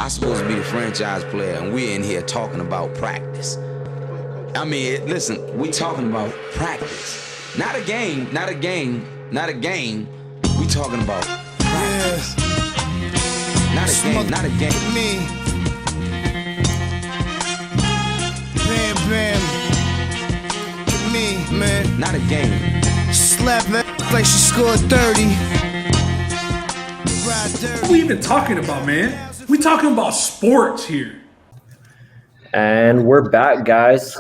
I'm supposed to be the franchise player, and we're in here talking about practice. I mean, listen, we talking about practice. Not a game. We talking about practice. Yeah. Not a game. Me. Bam, bam. Me, man. Not a game. Slap that like she scored 30. What are we even talking about, man? We talking about sports here. And we're back, guys.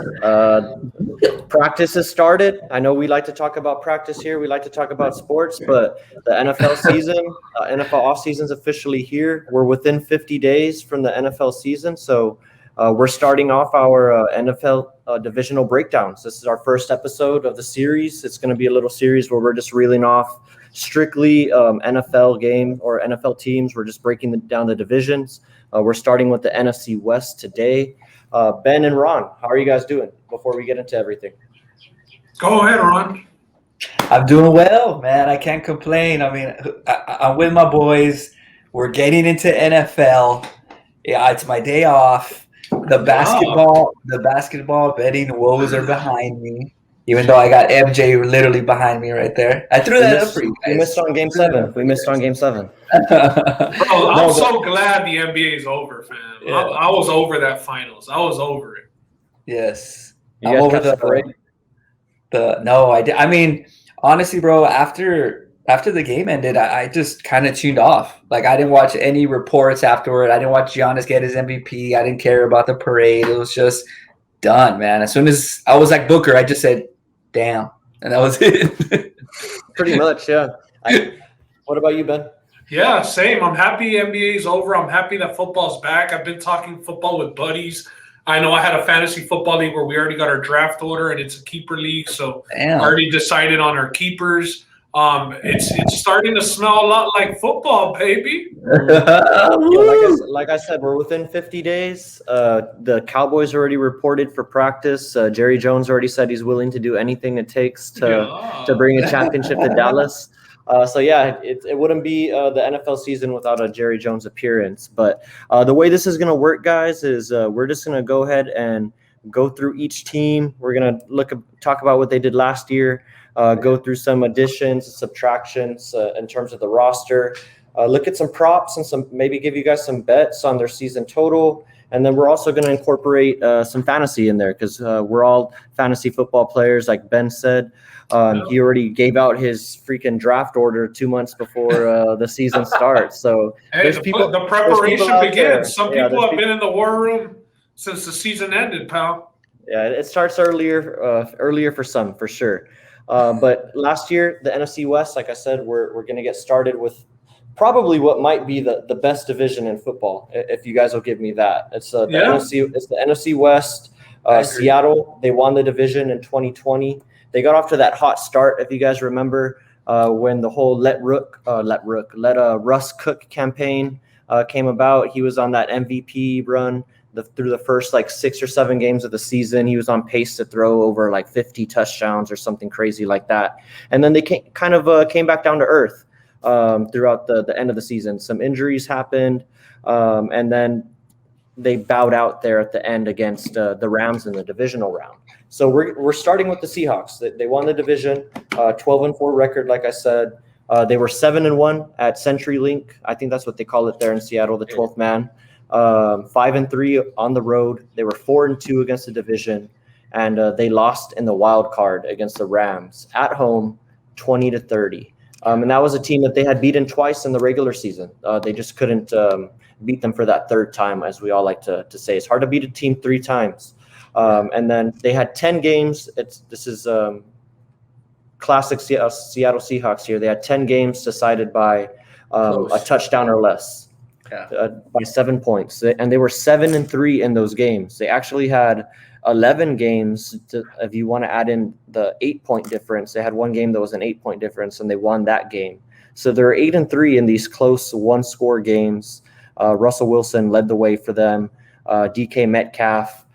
Practice has started. I know we like to talk about practice here. We like to talk about sports, but the NFL season, NFL offseason is officially here. We're within 50 days from the NFL season, so we're starting off our NFL divisional breakdowns. This is our first episode of the series. It's going to be a little series where we're just reeling off strictly NFL game or NFL teams. We're just breaking down the divisions. We're starting with the NFC West today. Ben and Ron, how are you guys doing before we get into everything? Go ahead, Ron. I'm doing well, man. I can't complain. I mean, I'm with my boys. We're getting into NFL. Yeah, it's my day off. The basketball betting woes are behind me. Even though I got MJ literally behind me right there. I threw that up for you guys. We missed on Game 7. Bro, I'm so glad the NBA is over, fam. Yeah. I was over that finals. I was over it. Yes. You guys catch the parade? No, I did. I mean, honestly, bro, after the game ended, I just kind of tuned off. Like, I didn't watch any reports afterward. I didn't watch Giannis get his MVP. I didn't care about the parade. It was just done, man. As soon as I was like Booker, I just said, damn. And that was it. Pretty much, yeah. What about you, Ben? Yeah, same. I'm happy NBA's over. I'm happy that football's back. I've been talking football with buddies. I know I had a fantasy football league where we already got our draft order, and it's a keeper league, so I already decided on our keepers. It's starting to smell a lot like football, baby. Like I said, we're within 50 days. The Cowboys already reported for practice. Jerry Jones already said he's willing to do anything it takes to bring a championship to Dallas. It wouldn't be the NFL season without a Jerry Jones appearance. But the way this is going to work, guys, is we're just going to go ahead and go through each team. We're going to talk about what they did last year, go through some additions, subtractions in terms of the roster, look at some props and maybe give you guys some bets on their season total. And then we're also going to incorporate some fantasy in there because we're all fantasy football players, like Ben said. He already gave out his freaking draft order 2 months before the season starts. So the preparation begins. Some people have been in the war room since the season ended, pal. Yeah, it starts earlier for some, for sure. But last year, the NFC West, like I said, we're going to get started with probably what might be the best division in football, if you guys will give me that. It's the NFC West. Seattle, they won the division in 2020. They got off to that hot start, if you guys remember, when the whole let Russ cook campaign came about. He was on that MVP run through the first 6 or 7 games of the season. He was on pace to throw over 50 touchdowns or something crazy like that. And then they came back down to earth throughout the end of the season. Some injuries happened, and then they bowed out there at the end against the Rams in the divisional round. So we're starting with the Seahawks. They won the division, 12-4 record, like I said. They were 7-1 at CenturyLink. I think that's what they call it there in Seattle, the 12th man. 5-3 on the road. They were 4-2 against the division, and they lost in the wild card against the Rams at home, 20-30. And that was a team that they had beaten twice in the regular season. They just couldn't beat them for that third time, as we all like to say. It's hard to beat a team 3 times. And then they had 10 games. This is classic Seattle Seahawks here. They had 10 games decided by a touchdown or less, by 7 points. And they were 7-3 in those games. They actually had 11 games, if you want to add in the 8-point difference. They had one game that was an 8-point difference, and they won that game. So they're 8-3 in these close one-score games. Russell Wilson led the way for them. DK Metcalf,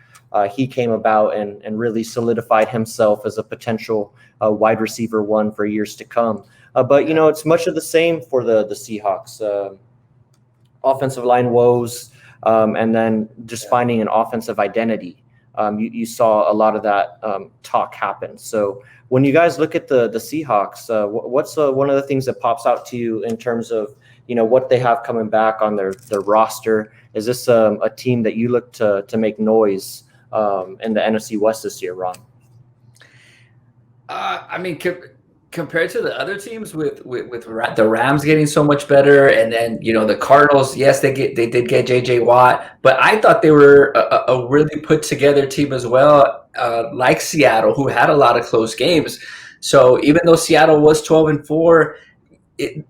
he came about and really solidified himself as a potential wide receiver 1 for years to come. But, it's much of the same for the Seahawks. Offensive line woes. and then just finding an offensive identity. You saw a lot of that talk happen. So when you guys look at the Seahawks, what's one of the things that pops out to you in terms of what they have coming back on their roster? Is this a team that you look to make noise in the NFC West this year, Ron? I mean, compared to the other teams, with the Rams getting so much better, and then the Cardinals, yes, they did get J.J. Watt, but I thought they were a really put together team as well, like Seattle, who had a lot of close games. So even though Seattle was 12-4,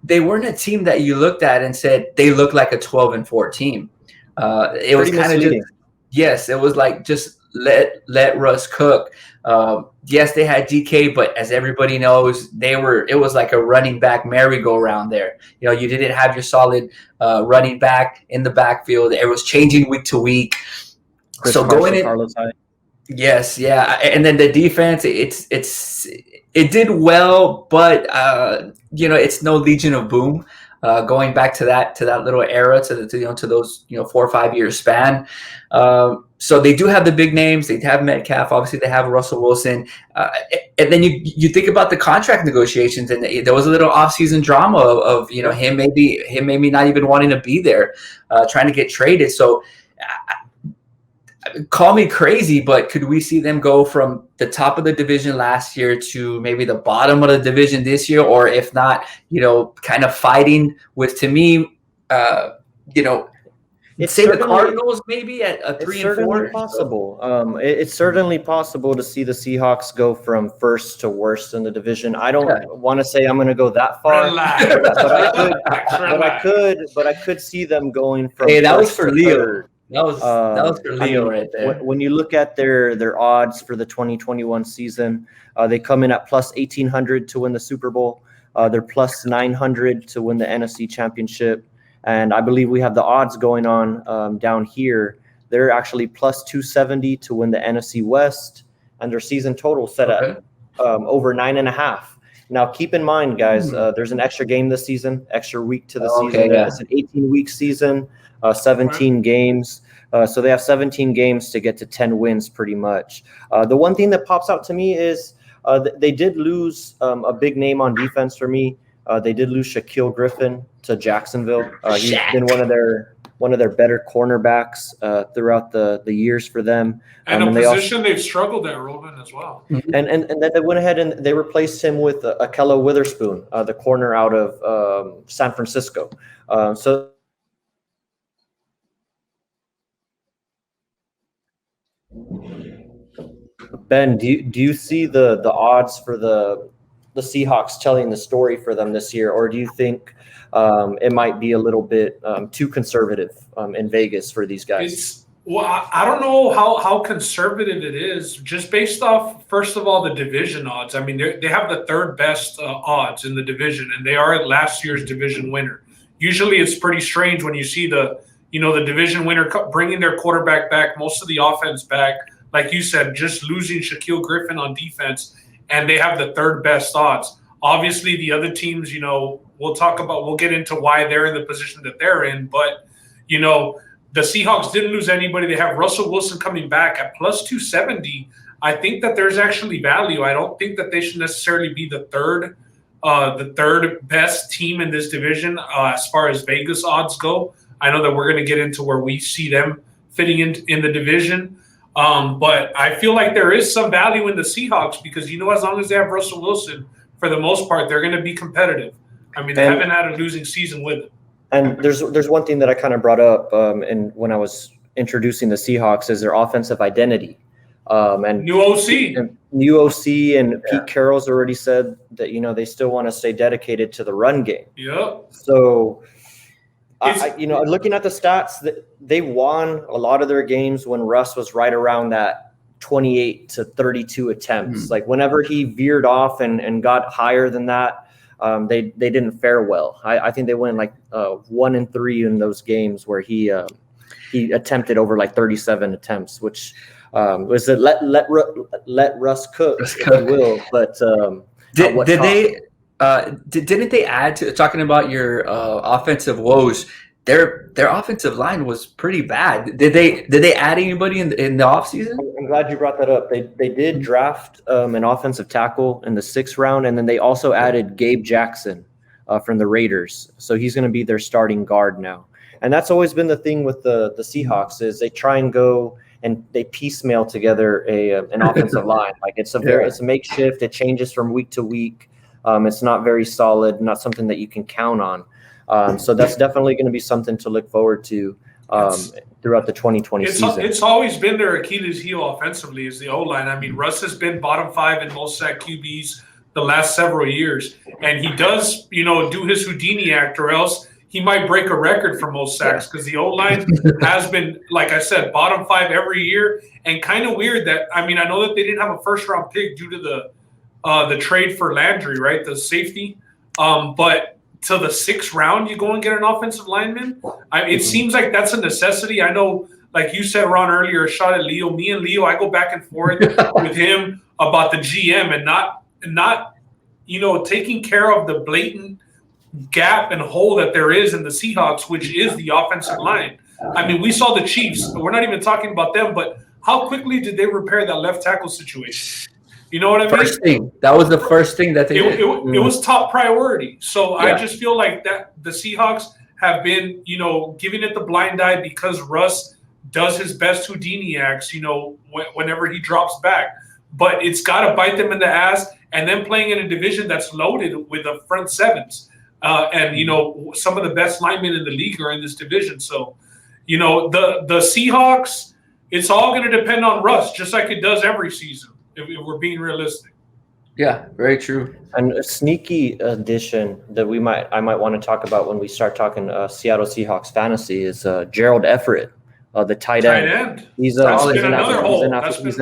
they weren't a team that you looked at and said they look like a 12-4 team. It was kind of just, yes, it was like just let Russ cook. Yes, they had DK, but as everybody knows, it was like a running back merry-go-round there. You didn't have your solid running back in the backfield. It was changing week to week. So going in, yes, yeah, and then the defense, it did well, but it's no Legion of Boom. Going back to that little era, to those 4 or 5 year span. So they do have the big names. They have Metcalf. Obviously, they have Russell Wilson. And then you think about the contract negotiations, and there was a little offseason drama of him maybe not even wanting to be there, trying to get traded. So call me crazy, but could we see them go from the top of the division last year to maybe the bottom of the division this year? Or if not, kind of fighting with, to me, it's say the Cardinals maybe at a 3-4. Possible. It's certainly possible to see the Seahawks go from first to worst in the division. I don't want to say I'm going to go that far, but I could see them going from. Hey, that was for Leo. Third. That was for Leo right there. When you look at their odds for the 2021 season, they come in at plus 1,800 to win the Super Bowl. They're plus 900 to win the NFC Championship. And I believe we have the odds going on down here. They're actually plus 270 to win the NFC West, and their season total set at over 9.5. Now, keep in mind, guys, there's an extra game this season, extra week to the season. Yeah. It's an 18-week season. 17 games. So they have 17 games to get to 10 wins pretty much. The one thing that pops out to me is they did lose a big name on defense for me. They did lose Shaquille Griffin to Jacksonville. He's been one of their better cornerbacks throughout the years for them. And a position they've struggled at, Roman, as well. And then they went ahead and they replaced him with Akello Witherspoon, the corner out of San Francisco. So Ben, do you see the odds for the Seahawks telling the story for them this year, or do you think it might be a little bit too conservative in Vegas for these guys? I don't know how conservative it is, just based off, first of all, the division odds. I mean, they have the third best odds in the division, and they are last year's division winner. Usually it's pretty strange when you see the division winner bringing their quarterback back, most of the offense back, like you said, just losing Shaquille Griffin on defense, and they have the third best odds. Obviously, the other teams, we'll get into why they're in the position that they're in, but, the Seahawks didn't lose anybody. They have Russell Wilson coming back at plus 270. I think that there's actually value. I don't think that they should necessarily be the third best team in this division as far as Vegas odds go. I know that we're going to get into where we see them fitting in the division. But I feel like there is some value in the Seahawks because, as long as they have Russell Wilson, for the most part, they're going to be competitive. I mean, they haven't had a losing season with him. And there's one thing that I kind of brought up and when I was introducing the Seahawks is their offensive identity. And new OC and Pete Carroll's already said that, they still want to stay dedicated to the run game. Yep. So looking at the stats, they won a lot of their games when Russ was right around that 28 to 32 attempts. Like whenever he veered off and got higher than that, they didn't fare well. I think they went like 1-3 in those games where he attempted over like 37 attempts, which was a let Russ cook, if you will. But didn't they add to talking about your offensive woes? their offensive line was pretty bad. Did they add anybody in the offseason? I'm glad you brought that up. They did draft an offensive tackle in the 6th round, and then they also added Gabe Jackson from the Raiders. So he's going to be their starting guard now. And that's always been the thing with the Seahawks is they try and go and they piecemeal together an offensive line. Like it's a makeshift. It changes from week to week. It's not very solid, not something that you can count on. So that's definitely going to be something to look forward to throughout the 2020 season. It's always been their Achilles heel offensively is the O-line. I mean, Russ has been bottom 5 in most sack QBs the last several years. And he does, do his Houdini act or else he might break a record for most sacks because the O-line has been, like I said, bottom 5 every year. And kind of weird that, I mean, I know that they didn't have a first-round pick due to the trade for Landry, right, the safety. But to the 6th round, you go and get an offensive lineman? It seems like that's a necessity. I know, like you said, Ron, earlier, a shot at Leo. Me and Leo, I go back and forth with him about the GM and not taking care of the blatant gap and hole that there is in the Seahawks, which is the offensive line. I mean, we saw the Chiefs. We're not even talking about them, but how quickly did they repair that left tackle situation? You know what I mean? That was the first thing that they did. It was top priority. So I just feel like that the Seahawks have been, giving it the blind eye because Russ does his best Houdini acts, whenever he drops back. But it's got to bite them in the ass. And then playing in a division that's loaded with the front sevens. And some of the best linemen in the league are in this division. So, the Seahawks, it's all going to depend on Russ, just like it does every season, if we're being realistic. Yeah, very true. And a sneaky addition that I might want to talk about when we start talking Seattle Seahawks fantasy is Gerald Everett, the tight end. He's an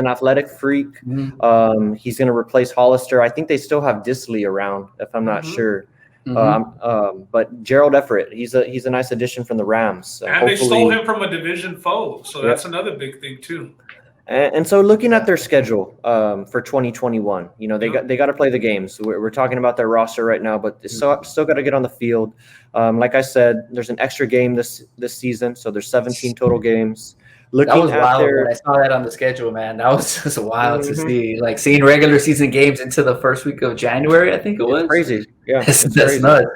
athletic freak. Mm-hmm. He's going to replace Hollister. I think they still have Disley around, if I'm not sure. Mm-hmm. But Gerald Everett, he's a nice addition from the Rams. And they stole him from a division foe, so that's another big thing too. And so looking at their schedule for 2021, they got to play the games. We're talking about their roster right now, but they still got to get on the field. Like I said, there's an extra game this season, so there's 17 total games. That was wild. I saw that on the schedule, man. That was just wild to see. Like seeing regular season games into the first week of January, I think it was. It's crazy. Yeah, that's nuts.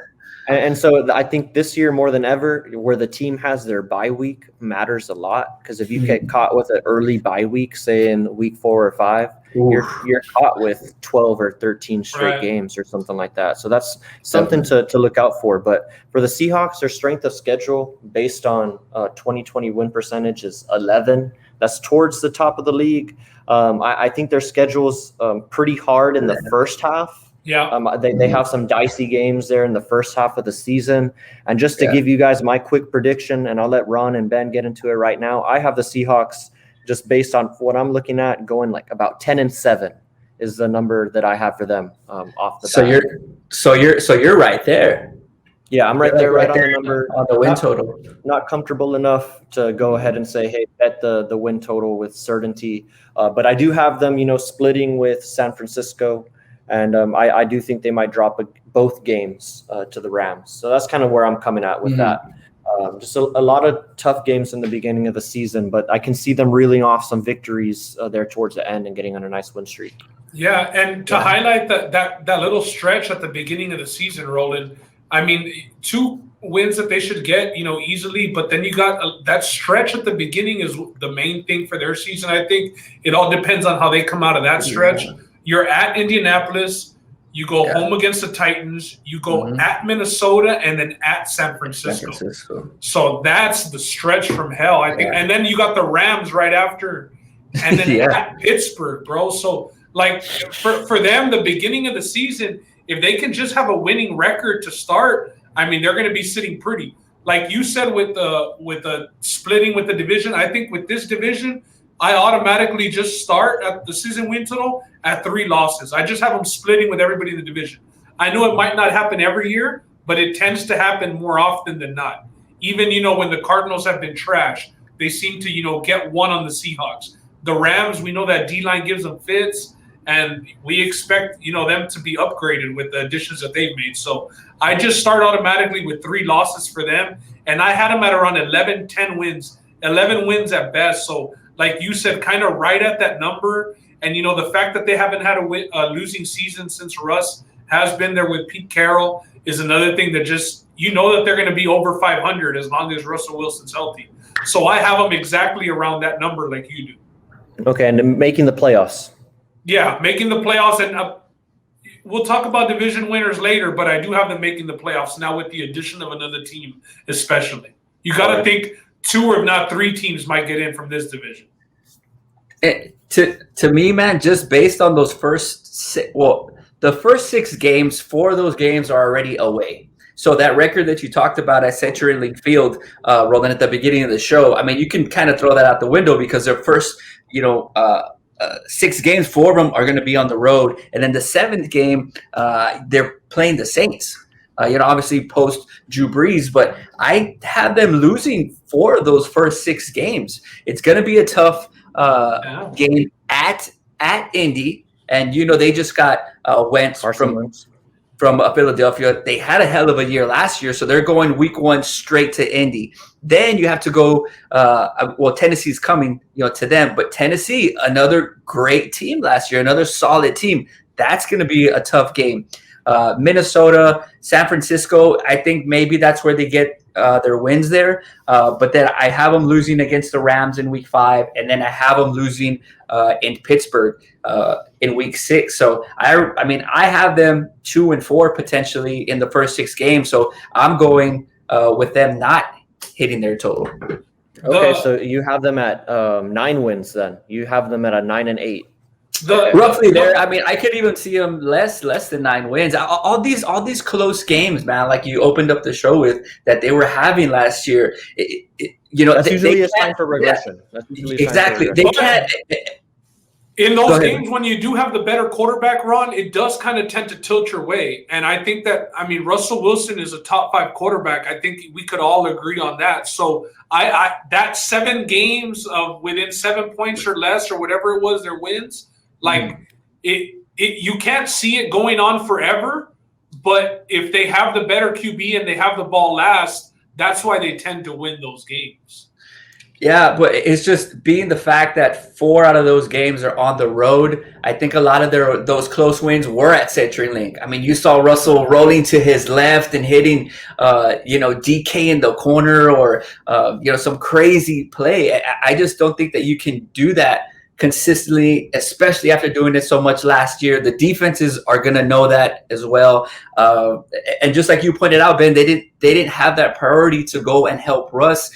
And so I think this year more than ever, where the team has their bye week matters a lot. Because if you get caught with an early bye week, say in week 4 or 5, you're caught with 12 or 13 straight games or something like that. So that's something to look out for. But for the Seahawks, their strength of schedule based on 2020 win percentage is 11. That's towards the top of the league. I think their schedule's pretty hard in the first half. Yeah, they have some dicey games there in the first half of the season. And just to give you guys my quick prediction, and I'll let Ron and Ben get into it right now. I have the Seahawks, just based on what I'm looking at, going like about 10-7 is the number that I have for them off the bat. You're right there. Yeah, I'm right there on the number on the win total. Not comfortable enough to go ahead and say, hey, bet the win total with certainty. But I do have them, splitting with San Francisco. And I do think they might drop both games to the Rams. So that's kind of where I'm coming at with that. Just a lot of tough games in the beginning of the season, but I can see them reeling off some victories there towards the end and getting on a nice win streak. Yeah, and to highlight that little stretch at the beginning of the season, Roland, I mean, 2 wins that they should get, easily, but then you got that stretch at the beginning is the main thing for their season. I think it all depends on how they come out of that stretch. Yeah. You're at Indianapolis, you go home against the Titans, you go at Minnesota, and then at San Francisco. So that's the stretch from hell, I think. And then you got the Rams right after, and then at Pittsburgh, bro. So, like, for them, the beginning of the season, if they can just have a winning record to start, I mean, they're going to be sitting pretty. Like you said with the splitting with the division, I think with this division, I automatically just start at the season win total at 3 losses. I just have them splitting with everybody in the division. I know it might not happen every year, but it tends to happen more often than not. Even, when the Cardinals have been trash, they seem to, get one on the Seahawks. The Rams, we know that D-line gives them fits, and we expect, them to be upgraded with the additions that they've made. So I just start automatically with 3 losses for them, and I had them at around 11, 10 wins, 11 wins at best. So, like you said, kind of right at that number. And, the fact that they haven't had a losing season since Russ has been there with Pete Carroll is another thing that just – that they're going to be over 500 as long as Russell Wilson's healthy. So I have them exactly around that number like you do. Okay, and making the playoffs. Yeah, making the playoffs. And we'll talk about division winners later, but I do have them making the playoffs now with the addition of another team especially. You got to think 2 or if not 3 teams might get in from this division. To me, man, just based on those the first 6 games, 4 of those games are already away. So that record that you talked about at CenturyLink Field, Roland, at the beginning of the show, I mean, you can kind of throw that out the window because their first, 6 games, 4 of them are going to be on the road. And then the 7th game, they're playing the Saints. Obviously post Drew Brees, but I have them losing 4 of those first 6 games. It's going to be a tough game at Indy. And, they just got Wentz from Philadelphia. They had a hell of a year last year, so they're going week 1 straight to Indy. Then you have to go Tennessee's coming, to them. But Tennessee, another great team last year, another solid team. That's going to be a tough game. Minnesota, San Francisco, I think maybe that's where they get their wins there. But then I have them losing against the Rams in week 5, and then I have them losing in Pittsburgh in week 6. So I have them 2-4 potentially in the first 6 games. So I'm going with them not hitting their total. Okay, so you have them at 9 wins then. You have them at a 9-8. Roughly there. I mean, I could even see them less than 9 wins. All these close games, man. Like you opened up the show with that they were having last year. That's usually a sign for regression. Yeah, exactly. They can't. In those games, when you do have the better quarterback run, it does kind of tend to tilt your way. And I think that, Russell Wilson is a top 5 quarterback. I think we could all agree on that. So that 7 games of within 7 points or less or whatever it was, their wins. You can't see it going on forever, but if they have the better QB and they have the ball last, that's why they tend to win those games. Yeah, but it's just being the fact that 4 out of those games are on the road. I think a lot of those close wins were at CenturyLink. I mean, you saw Russell rolling to his left and hitting, DK in the corner or, some crazy play. I just don't think that you can do that consistently, especially after doing it so much last year. The defenses are going to know that as well. And just like you pointed out, Ben, they didn't have that priority to go and help Russ,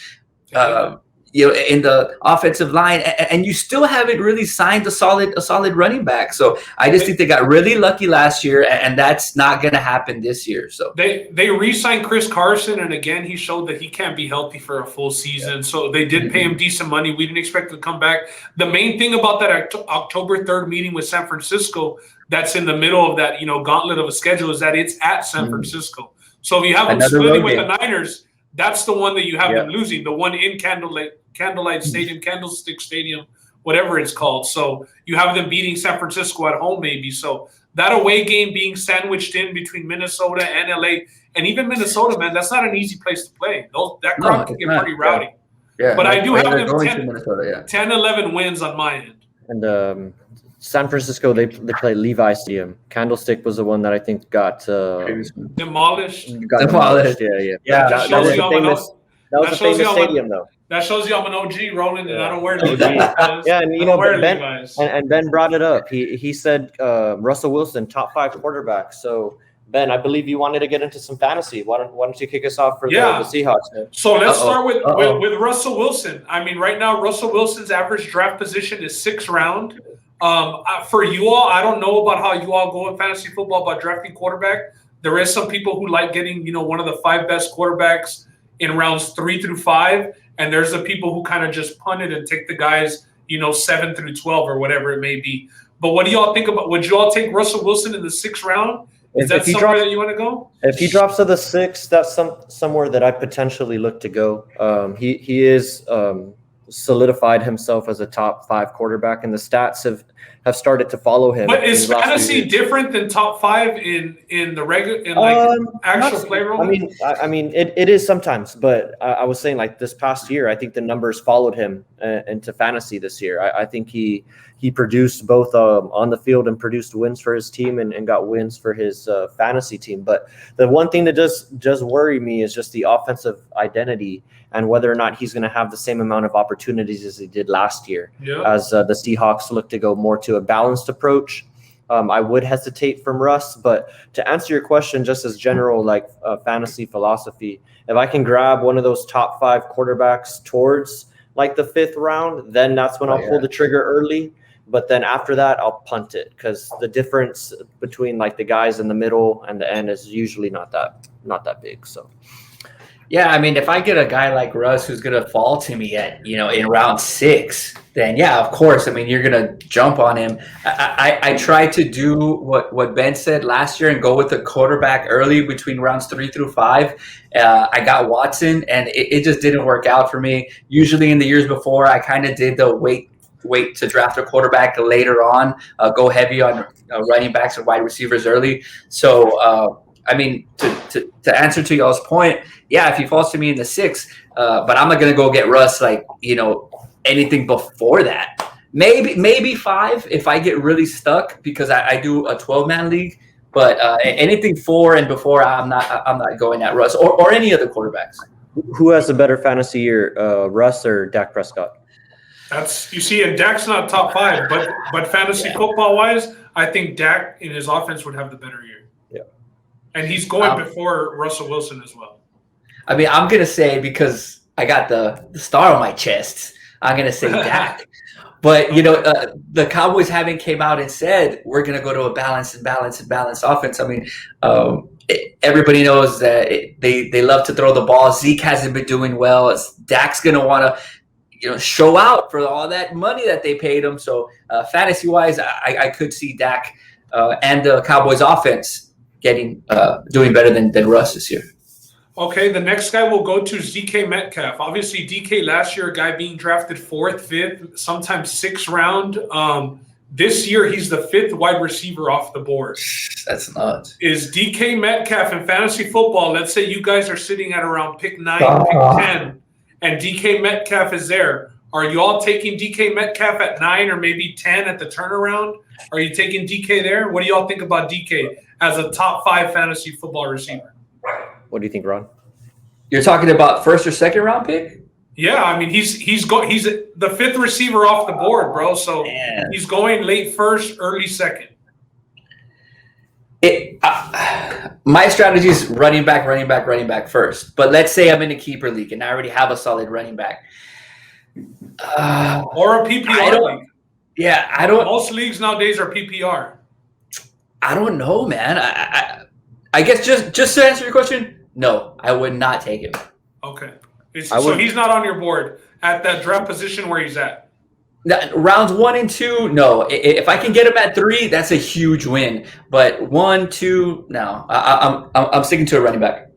in the offensive line, and you still haven't really signed a solid running back. So I just think they got really lucky last year, and that's not going to happen this year. So they re-signed Chris Carson, and again, he showed that he can't be healthy for a full season. Yeah. So they did pay him decent money. We didn't expect him to come back. The main thing about that October 3rd meeting with San Francisco, that's in the middle of that gauntlet of a schedule, is that it's at San Francisco. So if you have them splitting with the Niners, that's the one that you have them losing. The one in Candlelight Stadium, Candlestick Stadium, whatever it's called. So you have them beating San Francisco at home maybe. So that away game being sandwiched in between Minnesota and LA, and even Minnesota, man, that's not an easy place to play. That crowd can get pretty rowdy. Yeah, but I do have them 10, 11 wins on my end. And San Francisco, they play Levi Stadium. Candlestick was the one that I think got demolished. Yeah. That was a famous stadium, though. That shows you I'm an OG, Roland, and I don't wear Levi's. And Ben brought it up. He said Russell Wilson, top 5 quarterback. So Ben, I believe you wanted to get into some fantasy. Why don't you kick us off for the Seahawks? Man? So let's start with Russell Wilson. I mean, right now Russell Wilson's average draft position is 6th round. For you all, I don't know about how you all go in fantasy football about drafting quarterback. There is some people who like getting, one of the 5 best quarterbacks in rounds 3 through 5. And there's the people who kind of just punt it and take the guys, 7 through 12 or whatever it may be. But what do y'all think about? Would you all take Russell Wilson in the 6th round? Is that somewhere that you want to go? If he drops to the 6th, that's somewhere that I potentially look to go. He is solidified himself as a top 5 quarterback, and the stats have started to follow him. But is fantasy different than top 5 in the regular actual play role? I mean, it is sometimes, but I was saying like this past year, I think the numbers followed him into fantasy this year. I think he produced both on the field and produced wins for his team and got wins for his fantasy team. But the one thing that does worry me is just the offensive identity and whether or not he's going to have the same amount of opportunities as he did last year. As the Seahawks look to go more to a balanced approach. I would hesitate from Russ, but to answer your question, just as general fantasy philosophy, if I can grab one of those top 5 quarterbacks towards like the 5th round, then that's when I'll pull the trigger early. But then after that, I'll punt it because the difference between like the guys in the middle and the end is usually not that big. So. Yeah, I mean, if I get a guy like Russ who's going to fall to me at, in round 6, then yeah, of course. I mean, you're going to jump on him. I tried to do what Ben said last year and go with a quarterback early between rounds 3 through 5. I got Watson, and it just didn't work out for me. Usually in the years before, I kind of did the wait to draft a quarterback later on, go heavy on running backs and wide receivers early. So, I mean, to answer to y'all's point, yeah, if he falls to me in the 6th, but I'm not going to go get Russ anything before that. Maybe 5 if I get really stuck because I do a 12-man league. But anything 4 and before, I'm not going at Russ or any other quarterbacks. Who has a better fantasy year, Russ or Dak Prescott? And Dak's not top 5, but fantasy football wise, I think Dak in his offense would have the better year. Yeah, and he's going before Russell Wilson as well. I mean, I'm gonna say because I got the star on my chest, I'm gonna say Dak. But the Cowboys haven't came out and said we're gonna go to a balanced offense. I mean, everybody knows that they love to throw the ball. Zeke hasn't been doing well. Dak's gonna want to show out for all that money that they paid him. So fantasy wise, I could see Dak and the Cowboys offense doing better than Russ this year. Okay, the next guy we'll go to is DK Metcalf. Obviously, DK last year, a guy being drafted 4th, 5th, sometimes 6th round. This year, he's the 5th wide receiver off the board. That's nuts. Is DK Metcalf in fantasy football, let's say you guys are sitting at around pick 9, pick 10, and DK Metcalf is there. Are you all taking DK Metcalf at 9 or maybe 10 at the turnaround? Are you taking DK there? What do y'all think about DK as a top 5 fantasy football receiver? What do you think, Ron? You're talking about 1st or 2nd round pick? Yeah, I mean he's the 5th receiver off the board, bro. So he's going late 1st, early 2nd. My strategy is running back first. But let's say I'm in a keeper league and I already have a solid running back. Or a PPR league. Yeah, I don't. Most leagues nowadays are PPR. I don't know, man. I guess just to answer your question, no, I would not take him. Okay. So he's not on your board at that draft position where he's at? Rounds 1 and 2, no. If I can get him at 3, that's a huge win. But 1, 2, no. I'm sticking to a running back.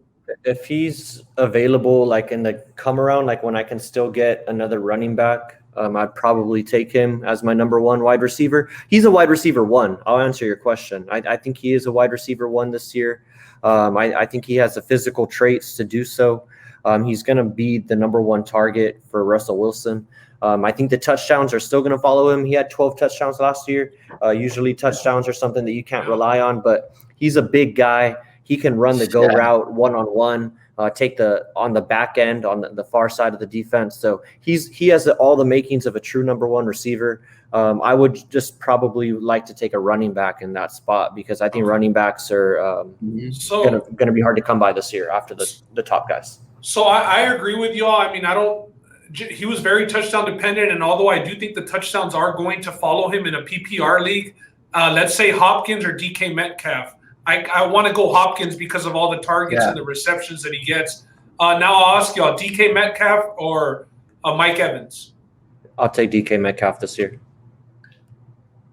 If he's available, like in the come around, like when I can still get another running back, I'd probably take him as my number 1 wide receiver. He's a wide receiver 1. I'll answer your question. I think he is a wide receiver 1 this year. I think he has the physical traits to do so. He's going to be the number 1 target for Russell Wilson. I think the touchdowns are still going to follow him. He had 12 touchdowns last year. Usually touchdowns are something that you can't rely on, but he's a big guy. He can run the go route one-on-one, take on the back end on the far side of the defense. So he has all the makings of a true number 1 receiver. I would just probably like to take a running back in that spot because I think running backs are going to be hard to come by this year after the top guys. So I agree with y'all. I mean, he was very touchdown dependent, and although I do think the touchdowns are going to follow him in a PPR league, let's say Hopkins or DK Metcalf. I want to go Hopkins because of all the targets and the receptions that he gets. Now I'll ask y'all, DK Metcalf or Mike Evans? I'll take DK Metcalf this year.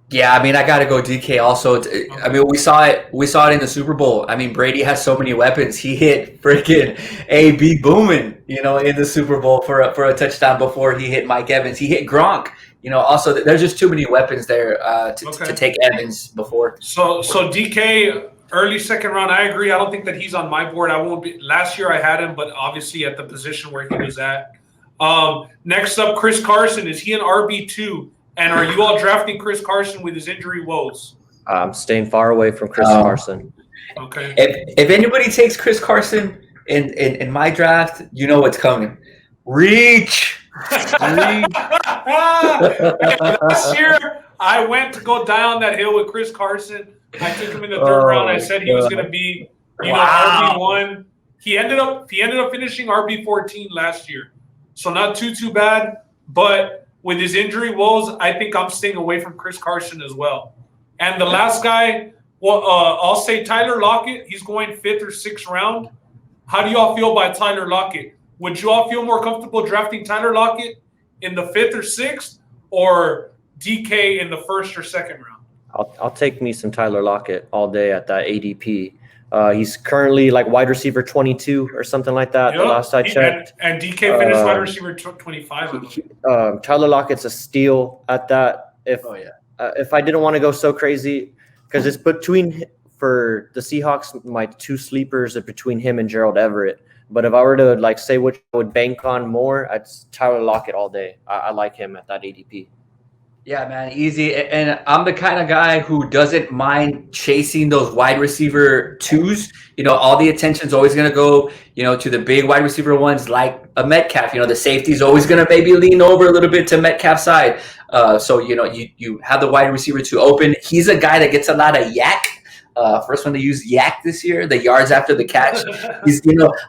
Yeah, I mean, I got to go DK also. I mean, we saw it in the Super Bowl. I mean, Brady has so many weapons. He hit freaking AB booming, in the Super Bowl for a touchdown before he hit Mike Evans. He hit Gronk also there's just too many weapons there to take Evans before. So DK early second round, I agree. I don't think that he's on my board. I won't be. Last year I had him, but obviously at the position where he was at. Next up, Chris Carson. Is he an RB2? And are you all drafting Chris Carson with his injury woes? I'm staying far away from Chris Carson. Okay. If anybody takes Chris Carson in my draft, you know what's coming. Reach. Last year, I went to go die on that hill with Chris Carson. I took him in the third round. I said he was going to be, RB1. He ended up finishing RB14 last year, so not too bad. But with his injury woes, I think I'm staying away from Chris Carson as well. And the last guy, I'll say Tyler Lockett. He's going 5th or 6th round. How do y'all feel about Tyler Lockett? Would you all feel more comfortable drafting Tyler Lockett in the 5th or 6th, or DK in the 1st or 2nd round? I'll take me some Tyler Lockett all day at that ADP. He's currently like wide receiver 22 or something like that. Yep. The last I checked. And DK finished wide receiver 25. Tyler Lockett's a steal at that. If I didn't want to go so crazy, because it's between for the Seahawks, my 2 sleepers are between him and Gerald Everett. But if I were to say which I would bank on more, it's Tyler Lockett all day. I like him at that ADP. Yeah, man, easy. And I'm the kind of guy who doesn't mind chasing those wide receiver 2s. All the attention's always going to go, to the big wide receiver ones like a Metcalf. The safety's always going to maybe lean over a little bit to Metcalf's side. So, you have the wide receiver 2 open. He's a guy that gets a lot of yak. First one to use yak this year, the yards after the catch. He's,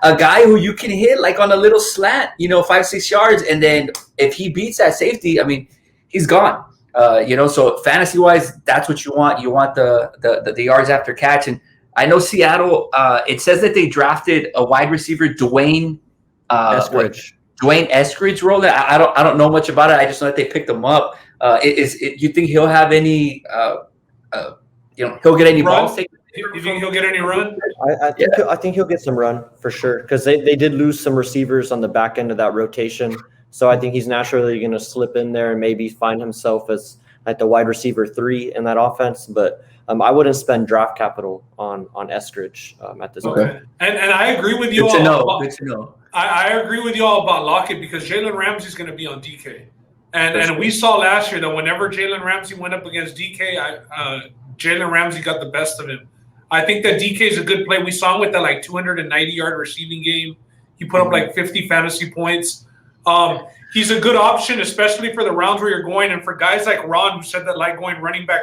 a guy who you can hit on a little slant, 5-6 yards. And then if he beats that safety, I mean, he's gone. So fantasy wise, that's what you want. You want the yards after catch. And I know Seattle, it says that they drafted a wide receiver, Dwayne Eskridge role. I don't know much about it. I just know that they picked him up. You think he'll have any, he'll get any balls? You think he'll get any run? I think he'll get some run for sure, because they did lose some receivers on the back end of that rotation. So I think he's naturally going to slip in there and maybe find himself as at the wide receiver 3 in that offense. But I wouldn't spend draft capital on Eskridge at this point. And I agree with you all. Good to know. I agree with you all about Lockett, because Jalen Ramsey's going to be on DK. And we saw last year that whenever Jalen Ramsey went up against DK, Jalen Ramsey got the best of him. I think that DK is a good play. We saw him with that 290-yard receiving game. He put up 50 fantasy points. He's a good option, especially for the rounds where you're going. And for guys like Ron, who said that going running back,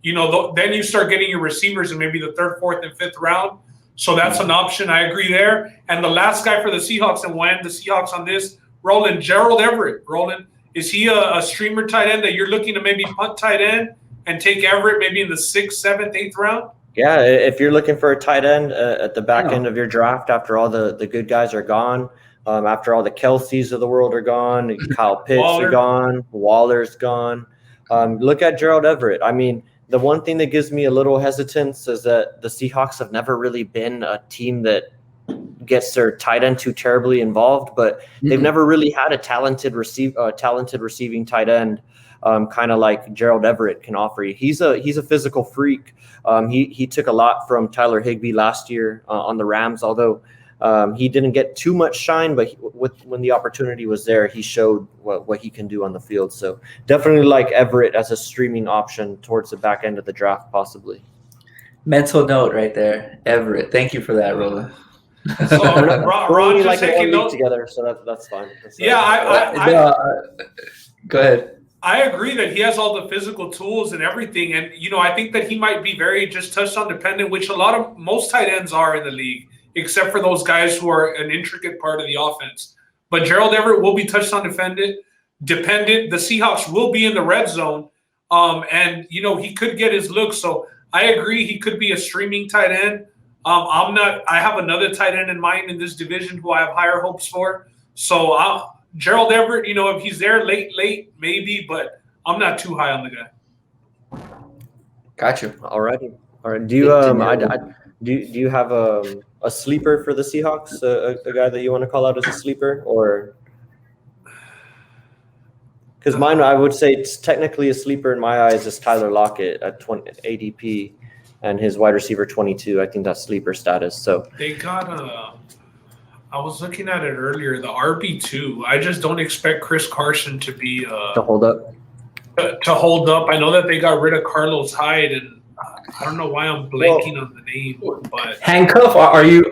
then you start getting your receivers in maybe the 3rd, 4th, and 5th round. So that's an option. I agree there. And the last guy for the Seahawks, and we'll end the Seahawks on this, Roland, Gerald Everett. Roland, is he a streamer tight end that you're looking to maybe punt tight end and take Everett maybe in the 6th, 7th, 8th round? Yeah, if you're looking for a tight end at the back end of your draft after all the good guys are gone, after all the Kelseys of the world are gone, Kyle Pitts are gone, Waller's gone, look at Gerald Everett. I mean, the one thing that gives me a little hesitance is that the Seahawks have never really been a team that gets their tight end too terribly involved, but they've never really had a talented receiving tight end, kind of like Gerald Everett can offer you. He's a physical freak. He took a lot from Tyler Higbee last year on the Rams, although he didn't get too much shine, but when the opportunity was there, he showed what he can do on the field. So definitely like Everett as a streaming option towards the back end of the draft, possibly. Mental note right there, Everett. Thank you for that, Roland. So Ron just taking notes together, so that's fine. Go ahead. I agree that he has all the physical tools and everything, and I think that he might be very just touchdown dependent, which most tight ends are in the league, except for those guys who are an intricate part of the offense. But Gerald Everett will be touchdown dependent. The Seahawks will be in the red zone, and he could get his look. So I agree, he could be a streaming tight end. I have another tight end in mind in this division who I have higher hopes for. So Gerald Everett, if he's there late, maybe, but I'm not too high on the guy. Gotcha. All right. Do you have a sleeper for the Seahawks? A guy that you want to call out as a sleeper, or Because mine, I would say it's technically a sleeper in my eyes is Tyler Lockett at 20 ADP, and his wide receiver 22. I think that's sleeper status. So they got I was looking at it earlier. The RB2. I just don't expect Chris Carson to be to hold up. To hold up. I know that they got rid of Carlos Hyde, and I don't know why I'm blanking on the name. But handcuff? Are you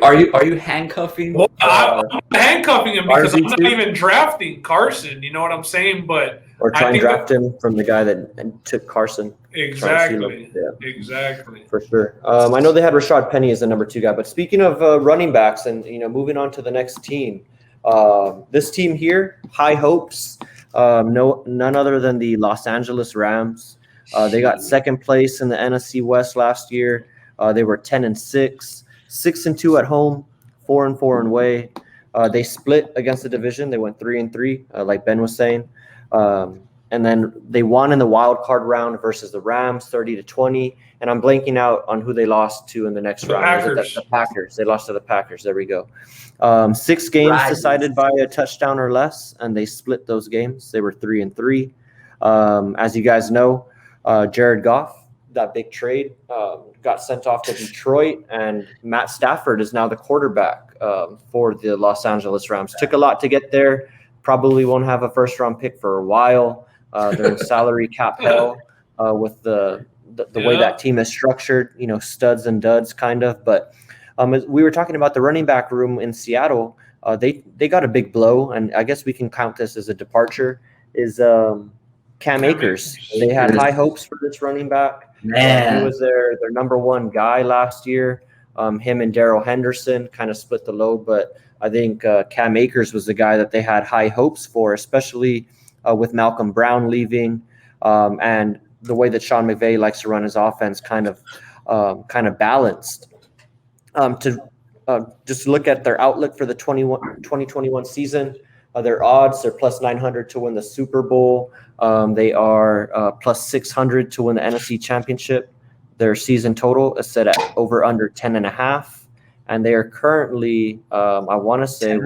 handcuffing? Well, I'm handcuffing him because RB2? I'm not even drafting Carson. You know what I'm saying? But Or try and draft him from the guy that took Carson. Exactly. Exactly. For sure. I know they had Rashad Penny as the number 2 guy, but speaking of running backs and moving on to the next team, this team here, high hopes. None other than the Los Angeles Rams. They got second place in the NFC West last year. They were 10-6, 6-2 at home, 4-4 away. They split against the division. They went 3-3, like Ben was saying. And then they won in the wild card round versus the Rams, 30-20. And I'm blanking out on who they lost to in the next round. Packers. The Packers. They lost to the Packers. There we go. 6 games decided by a touchdown or less, and they split those games. They were 3-3. As you guys know, Jared Goff, that big trade, got sent off to Detroit, and Matt Stafford is now the quarterback for the Los Angeles Rams. Took a lot to get there. Probably won't have a first-round pick for a while. They're in salary cap hell with the way that team is structured, studs and duds kind of. But we were talking about the running back room in Seattle. They got a big blow, and I guess we can count this as a departure, is Cam Akers. They had high hopes for this running back. Man. He was their number 1 guy last year. Him and Darrell Henderson kind of split the load, but I think Cam Akers was the guy that they had high hopes for, especially with Malcolm Brown leaving, and the way that Sean McVay likes to run his offense kind of balanced. To just look at their outlook for the 2021 season, their odds, they're plus 900 to win the Super Bowl. They are plus 600 to win the NFC Championship. Their season total is set at over under 10.5. And they are currently, I want to say,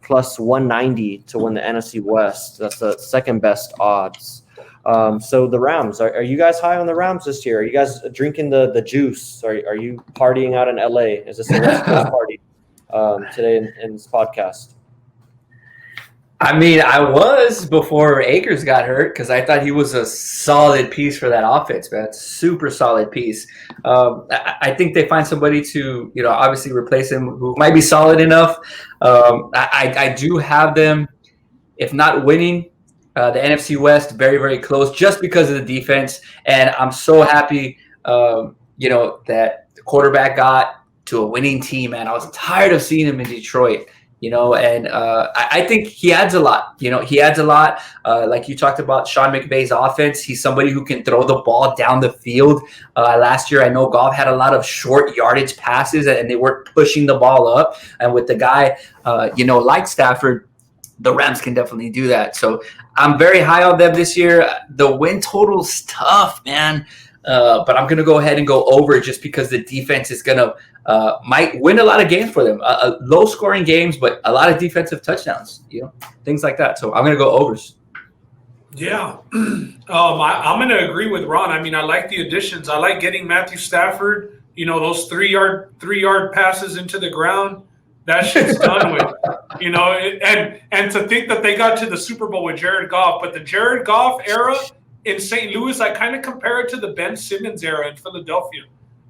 plus 190 to win the NFC West. That's the second best odds. So the Rams, are you guys high on the Rams this year? Are you guys drinking the juice? Are you partying out in LA? Is this a West Coast party today in this podcast? I mean, I was before Akers got hurt because I thought he was a solid piece for that offense, man. Super solid piece. I think they find somebody to, obviously replace him who might be solid enough. I do have them, if not winning, the NFC West very, very close just because of the defense. And I'm so happy, that the quarterback got to a winning team, man. I was tired of seeing him in Detroit. And I think he adds a lot. He adds a lot. Like you talked about Sean McVay's offense. He's somebody who can throw the ball down the field. Last year, I know Goff had a lot of short yardage passes, and they weren't pushing the ball up. And with the guy, like Stafford, the Rams can definitely do that. So I'm very high on them this year. The win total's tough, man. But I'm going to go ahead and go over just because the defense is going to might win a lot of games for them. Low-scoring games, but a lot of defensive touchdowns, things like that. So I'm going to go overs. Yeah. I'm going to agree with Ron. I mean, I like the additions. I like getting Matthew Stafford, those 3-yard passes into the ground. That shit's done with, and to think that they got to the Super Bowl with Jared Goff, but the Jared Goff era in St. Louis, I kind of compare it to the Ben Simmons era in Philadelphia,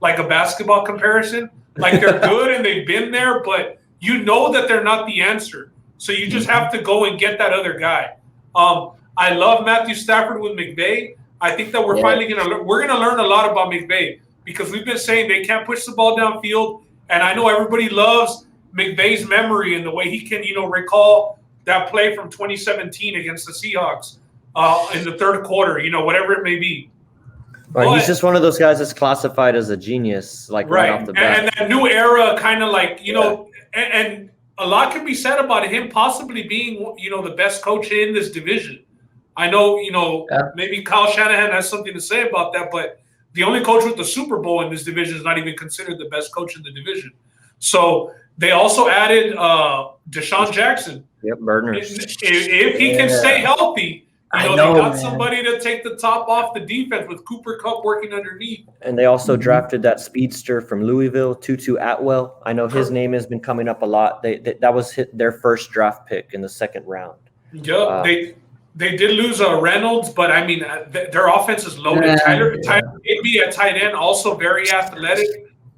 like a basketball comparison. Like they're good and they've been there, but that they're not the answer. So you just have to go and get that other guy. I love Matthew Stafford with McVay. I think that we're finally going to learn a lot about McVay because we've been saying they can't push the ball downfield. And I know everybody loves McVay's memory and the way he can, recall that play from 2017 against the Seahawks in the third quarter, whatever it may be. Right, he's just one of those guys that's classified as a genius, right off the bat. And that new era kind of and a lot can be said about him possibly being, the best coach in this division. I know, maybe Kyle Shanahan has something to say about that, but the only coach with the Super Bowl in this division is not even considered the best coach in the division. So they also added Deshawn Jackson. Yep, burners. If he can stay healthy, they got somebody to take the top off the defense with Cooper Kupp working underneath. And they also drafted that speedster from Louisville, Tutu Atwell. I know his name has been coming up a lot. That was their first draft pick in the second round. Yep, they did lose Reynolds, but I mean their offense is loaded. Tyler Higbee at tight end, also very athletic.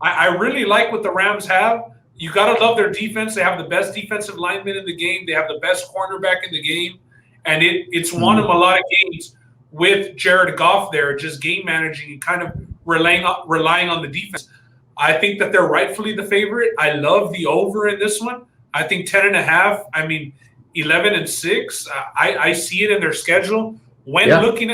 I really like what the Rams have. You got to love their defense. They have the best defensive lineman in the game. They have the best cornerback in the game. And it's won them a lot of games with Jared Goff there, just game managing and kind of relying on the defense. I think that they're rightfully the favorite. I love the over in this one. I think 10.5. I mean, 11-6. I see it in their schedule. When looking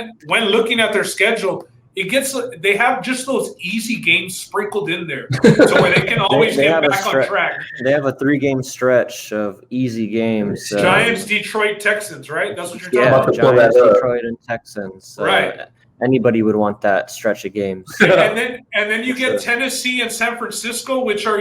at their schedule, they have just those easy games sprinkled in there, so where they can always get back on track. They have a 3-game stretch of easy games. Giants, Detroit, Texans, right? That's what you're talking about. Giants, Detroit, and Texans. Right. Anybody would want that stretch of games. and then you get Tennessee and San Francisco, which are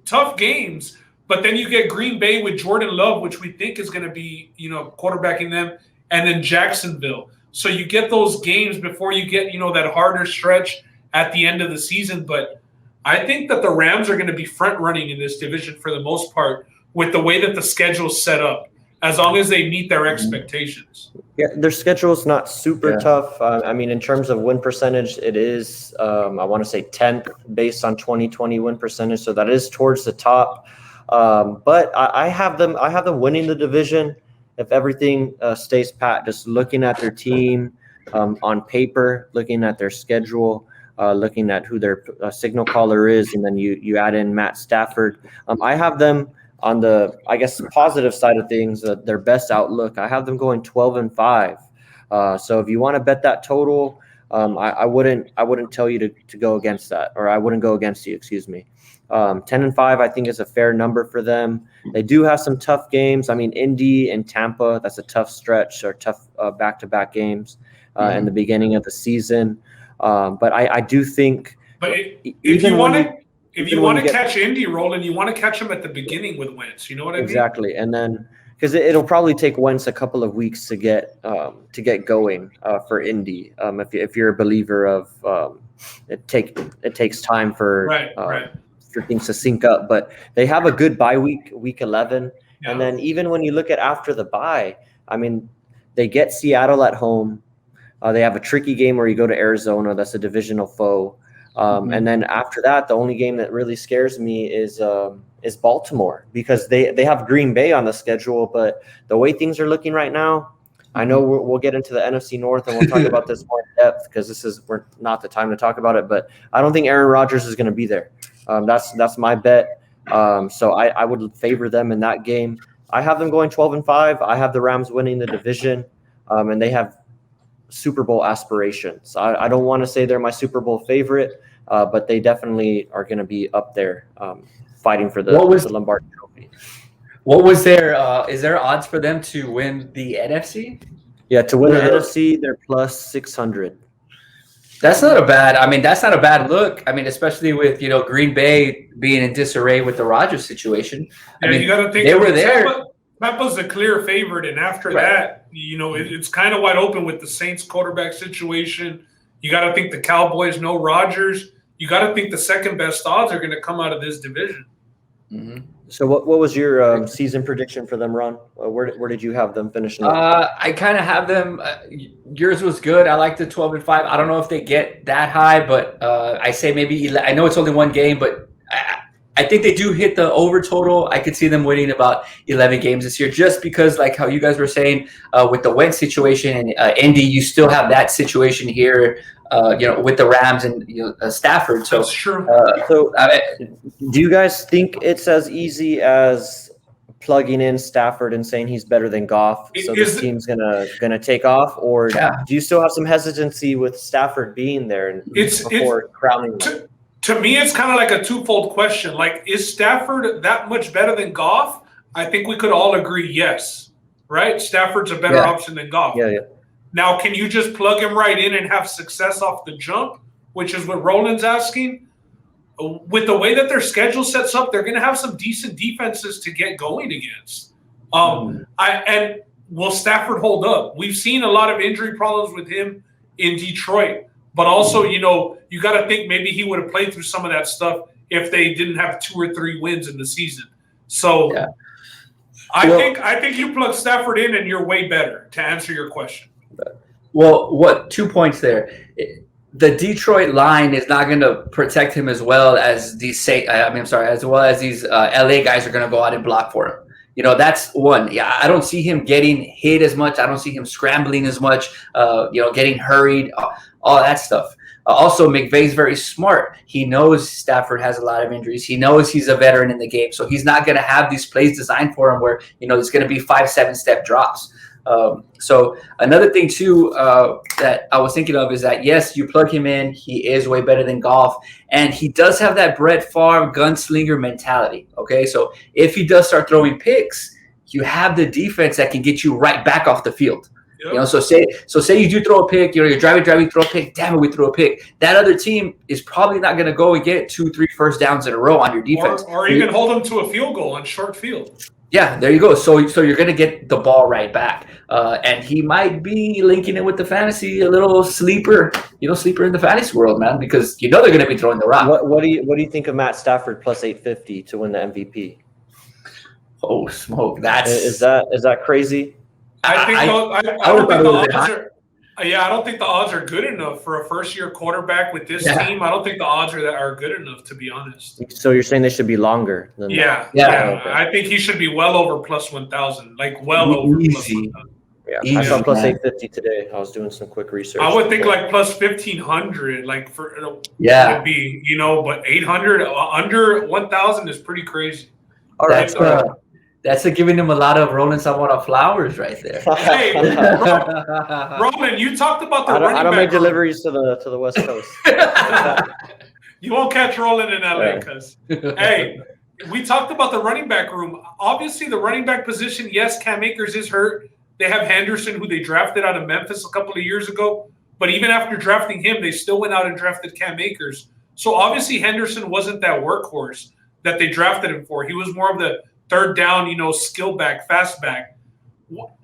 tough games. But then you get Green Bay with Jordan Love, which we think is going to be quarterbacking them, and then Jacksonville. So you get those games before you get, that harder stretch at the end of the season. But I think that the Rams are going to be front running in this division for the most part with the way that the schedule's set up, as long as they meet their expectations. Yeah, their schedule is not super tough. I mean, in terms of win percentage, it is, I want to say 10th based on 2020 win percentage. So that is towards the top. But I have them winning the division. If everything stays pat, just looking at their team on paper, looking at their schedule, looking at who their signal caller is, and then you add in Matt Stafford. I have them on the, I guess, positive side of things, their best outlook. I have them going 12-5. So if you want to bet that total, I wouldn't tell you to go against that, or I wouldn't go against you. Excuse me. 10-5, I think, is a fair number for them. They do have some tough games. I mean, Indy and Tampa, that's a tough stretch, or tough back-to-back games in the beginning of the season. But I do think. But if you want to catch Indy rolling, you want to catch them at the beginning with Wentz. You know what I mean? Exactly, and then because it'll probably take Wentz a couple of weeks to get going for Indy. If you're a believer of it takes time for right. for things to sync up, but they have a good bye week 11. Yeah. And then even when you look at after the bye, I mean, they get Seattle at home. They have a tricky game where you go to Arizona. That's a divisional foe. And then after that, the only game that really scares me is Baltimore, because they have Green Bay on the schedule, but the way things are looking right now, I know we'll get into the NFC North and we'll talk about this more in depth, because we're not the time to talk about it, but I don't think Aaron Rodgers is going to be there. That's my bet. So I would favor them in that game. I have them going 12-5. I have the Rams winning the division, and they have Super Bowl aspirations. I don't want to say they're my Super Bowl favorite, but they definitely are going to be up there fighting for the Lombardi Trophy. What was is there odds for them to win the NFC? Yeah, to win the NFC, they're plus 600. That's not a bad look. I mean, especially with, Green Bay being in disarray with the Rodgers situation. Yeah, you got to think they were there. Tampa's a clear favorite, and after that, it's kind of wide open with the Saints quarterback situation. You got to think the Cowboys know Rodgers. You got to think the second best odds are going to come out of this division. Mm-hmm. So what was your season prediction for them, Ron? Where did you have them finishing up? I kind of have them. Yours was good. I like the 12-5. I don't know if they get that high, but I say maybe. I know it's only one game, but I think they do hit the over total. I could see them winning about 11 games this year, just because, like how you guys were saying, with the Wentz situation and Indy, you still have that situation here. With the Rams and Stafford. So that's true. Do you guys think it's as easy as plugging in Stafford and saying he's better than Goff, so this team's gonna take off, or do you still have some hesitancy with Stafford being there before crowning him? To me, it's kind of like a twofold question. Like, is Stafford that much better than Goff? I think we could all agree yes, right? Stafford's a better option than Goff. Yeah. Now, can you just plug him right in and have success off the jump, which is what Roland's asking? with the way that their schedule sets up, they're going to have some decent defenses to get going against. And will Stafford hold up? We've seen a lot of injury problems with him in Detroit, but also, you got to think maybe he would have played through some of that stuff if they didn't have 2 or 3 wins in the season. So I think you plug Stafford in and you're way better, to answer your question. Well, 2 points there. The Detroit line is not going to protect him as well as these as well as these LA guys are going to go out and block for him. That's one. Yeah, I don't see him getting hit as much. I don't see him scrambling as much. Getting hurried, all that stuff. Also, McVay's very smart. He knows Stafford has a lot of injuries. He knows he's a veteran in the game, so he's not going to have these plays designed for him where there's going to be 5-7 step drops. So another thing too that I was thinking of is that yes, you plug him in, he is way better than Goff, and he does have that Brett Favre gunslinger mentality. Okay, so if he does start throwing picks, you have the defense that can get you right back off the field. Yep. So say you do throw a pick, you're driving, throw a pick. Damn it, we threw a pick. That other team is probably not going to go and get 2-3 first downs in a row on your defense, or you can hold them to a field goal on short field. Yeah, there you go. So you're going to get the ball right back. And he might be linking it with the fantasy, a little sleeper in the fantasy world, man, because they're going to be throwing the rock. What do you think of Matt Stafford plus 850 to win the MVP? Oh, smoke. Is that crazy? I don't think the odds are good enough for a first-year quarterback with this team. I don't think the odds are good enough, to be honest. So you're saying they should be longer than that? Yeah. Okay. I think he should be well over plus 1,000, over easy. plus 1,000. Yeah, easy, I saw plus 850 today. I was doing some quick research. I would think like plus 1,500, would be, but 800 under 1,000 is pretty crazy. All right. That's giving him a lot of rolling someone of flowers right there. Hey, Roman, you talked about the running back. I don't make deliveries to the West Coast. You won't catch Roland in LA, because hey, we talked about the running back room. Obviously, the running back position, yes, Cam Akers is hurt. They have Henderson, who they drafted out of Memphis a couple of years ago. But even after drafting him, they still went out and drafted Cam Akers. So obviously, Henderson wasn't that workhorse that they drafted him for. He was more of the third down, skill back, fast back.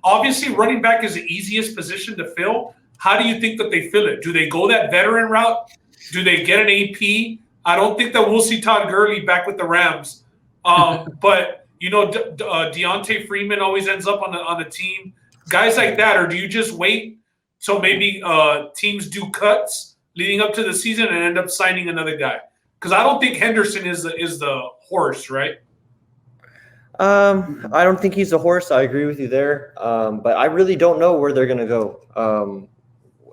Obviously, running back is the easiest position to fill. How do you think that they fill it? Do they go that veteran route? Do they get an AP? I don't think that we'll see Todd Gurley back with the Rams. But, Deontay Freeman always ends up on the team. Guys like that, or do you just wait till maybe teams do cuts leading up to the season and end up signing another guy? Because I don't think Henderson is the horse, right? I don't think he's a horse. I agree with you there. But I really don't know where they're going to go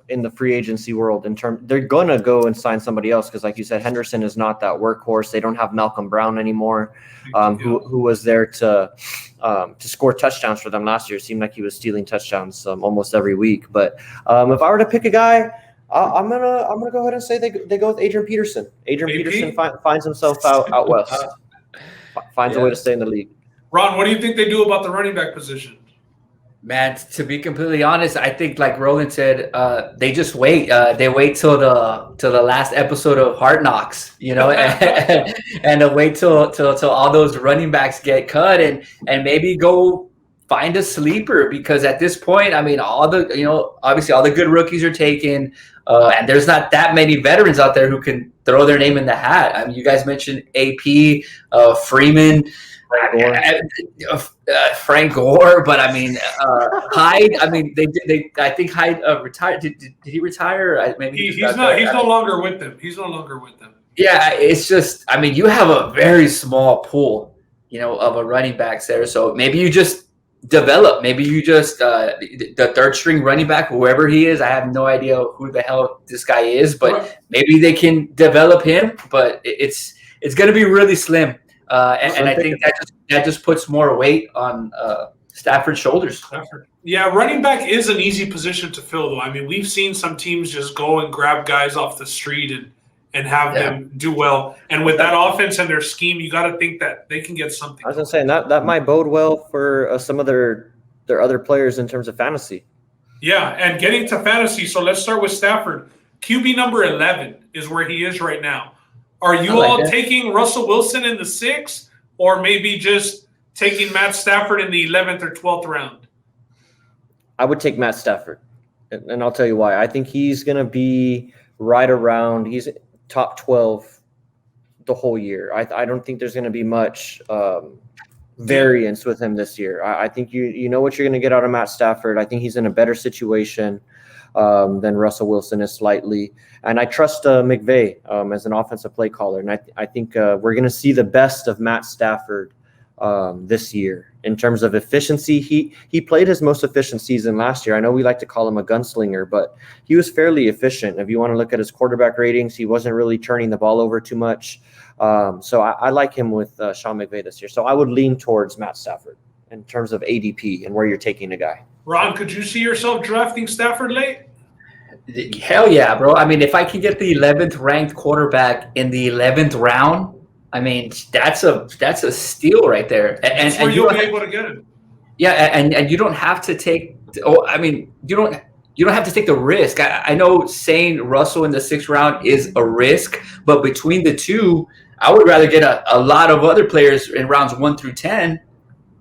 in the free agency world. They're going to go and sign somebody else because, like you said, Henderson is not that workhorse. They don't have Malcolm Brown anymore, who was there to score touchdowns for them last year. It seemed like he was stealing touchdowns almost every week. But if I were to pick a guy, I'm gonna go ahead and say they go with Adrian Peterson. Peterson finds himself out west, finds a way to stay in the league. Ron, what do you think they do about the running back position? Man, to be completely honest, I think like Roland said, they just wait. They wait till the last episode of Hard Knocks, and wait till all those running backs get cut and maybe go find a sleeper, because at this point, I mean, obviously all the good rookies are taken, and there's not that many veterans out there who can throw their name in the hat. I mean, you guys mentioned AP, Freeman, Frank Gore, but I mean Hyde. I mean, I think Hyde retired. Did he retire? Maybe he's no longer with them. He's no longer with them. Yeah, it's just. I mean, you have a very small pool, of a running backs there. So maybe you just develop. Maybe you just the third string running back, whoever he is. I have no idea who the hell this guy is, but maybe they can develop him. But it's going to be really slim. And I think that just puts more weight on Stafford's shoulders. Yeah, running back is an easy position to fill, though. I mean, we've seen some teams just go and grab guys off the street and have them do well. And with that offense and their scheme, you got to think that they can get something. I was going to say, that might bode well for some of their other players in terms of fantasy. Yeah, and getting to fantasy, so let's start with Stafford. QB number 11 is where he is right now. Are you all taking Russell Wilson in the 6th, or maybe just taking Matt Stafford in the 11th or 12th round? I would take Matt Stafford, and I'll tell you why. I think he's going to be right around – he's top 12 the whole year. I don't think there's going to be much variance with him this year. I think you know what you're going to get out of Matt Stafford. I think he's in a better situation than Russell Wilson is slightly. And I trust McVay as an offensive play caller. And I think we're going to see the best of Matt Stafford this year in terms of efficiency. He played his most efficient season last year. I know we like to call him a gunslinger, but he was fairly efficient. If you want to look at his quarterback ratings, he wasn't really turning the ball over too much. So I like him with Sean McVay this year. So I would lean towards Matt Stafford in terms of ADP and where you're taking a guy. Ron, could you see yourself drafting Stafford late? Hell yeah, bro. I mean, if I can get the 11th ranked quarterback in the 11th round, I mean, that's a steal right there. That's where you'll be able to get it. Yeah, and you don't have to take. Oh, I mean, you don't have to take the risk. I know saying Russell in the 6th round is a risk, but between the two, I would rather get a lot of other players in rounds 1 through 10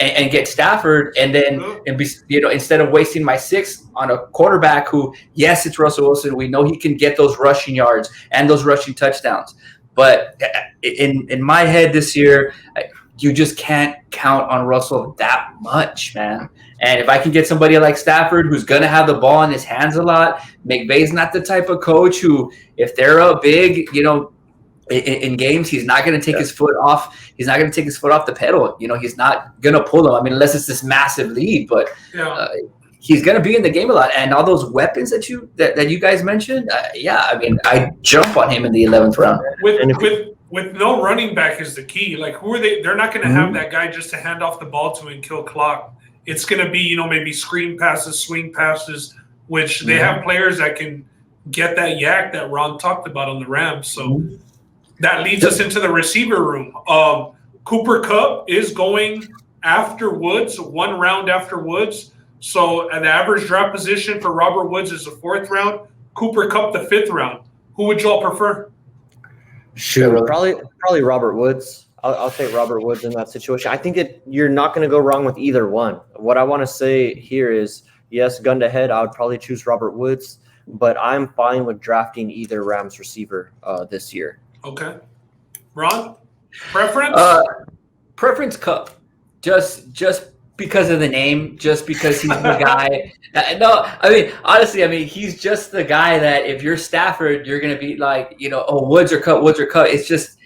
and get Stafford, and then instead of wasting my 6th on a quarterback who, yes, it's Russell Wilson. We know he can get those rushing yards and those rushing touchdowns. But in my head this year, you just can't count on Russell that much, man. And if I can get somebody like Stafford who's going to have the ball in his hands a lot, McVay's not the type of coach who, if they're up big, in games, he's not going to take his foot off. He's not going to take his foot off the pedal. He's not going to pull them. I mean, unless it's this massive lead, but he's going to be in the game a lot. And all those weapons that you guys mentioned, I mean, I jump on him in the 11th round. With no running back is the key. Like, who are they? They're not going to have that guy just to hand off the ball to and kill clock. It's going to be, maybe screen passes, swing passes, which they have players that can get that yak that Ron talked about on the Rams. So that leads us into the receiver room. Cooper Kupp is going after Woods, 1 round after Woods. So an average draft position for Robert Woods is the 4th round. Cooper Kupp, the 5th round. Who would you all prefer? Sure, probably Robert Woods. I'll take Robert Woods in that situation. I think you're not going to go wrong with either one. What I want to say here is, yes, gun to head, I would probably choose Robert Woods, but I'm fine with drafting either Rams receiver this year. Okay. Ron, preference? Preference Kupp. Just because of the name, just because he's the guy. No, I mean, honestly, he's just the guy that if you're Stafford, you're going to be like, Woods or Kupp. It's just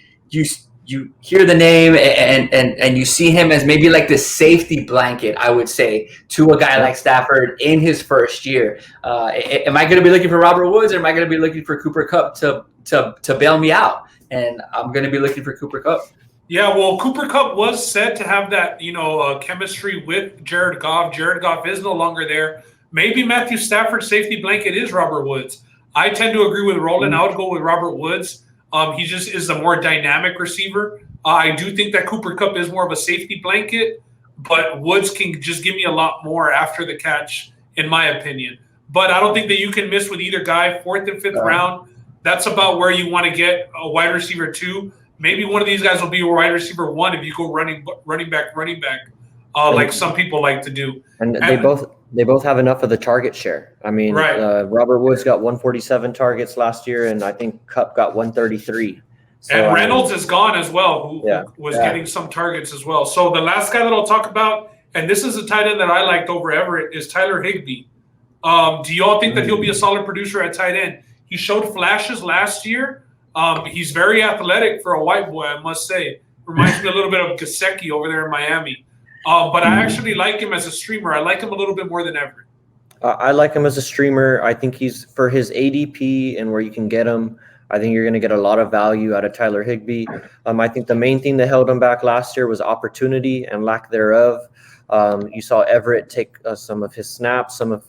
you hear the name and you see him as maybe like the safety blanket, I would say, to a guy like Stafford in his first year. Am I going to be looking for Robert Woods, or am I going to be looking for Cooper Kupp to bail me out? And I'm going to be looking for Cooper Kupp. Yeah, well, Cooper Kupp was said to have that, chemistry with Jared Goff. Jared Goff is no longer there. Maybe Matthew Stafford's safety blanket is Robert Woods. I tend to agree with Roland. I would go with Robert Woods. He just is a more dynamic receiver. I do think that Cooper Kupp is more of a safety blanket, but Woods can just give me a lot more after the catch, in my opinion. But I don't think that you can miss with either guy. 4th and 5th round, that's about where you want to get a wide receiver 2. Maybe one of these guys will be a wide receiver 1 if you go running back, like some people like to do. And they both have enough of the target share. I mean, Robert Woods got 147 targets last year, and I think Kupp got 133. So, and Reynolds is gone as well, who was getting some targets as well. So the last guy that I'll talk about, and this is a tight end that I liked over Everett, is Tyler Higbee. Do you all think that he'll be a solid producer at tight end? He showed flashes last year. He's very athletic for a white boy, I must say. Reminds me a little bit of Gesicki over there in Miami. But I actually like him as a streamer. I like him a little bit more than Everett. I like him as a streamer. I think he's, for his ADP and where you can get him, I think you're going to get a lot of value out of Tyler Higbee. I think the main thing that held him back last year was opportunity and lack thereof. You saw Everett take some of his snaps, some of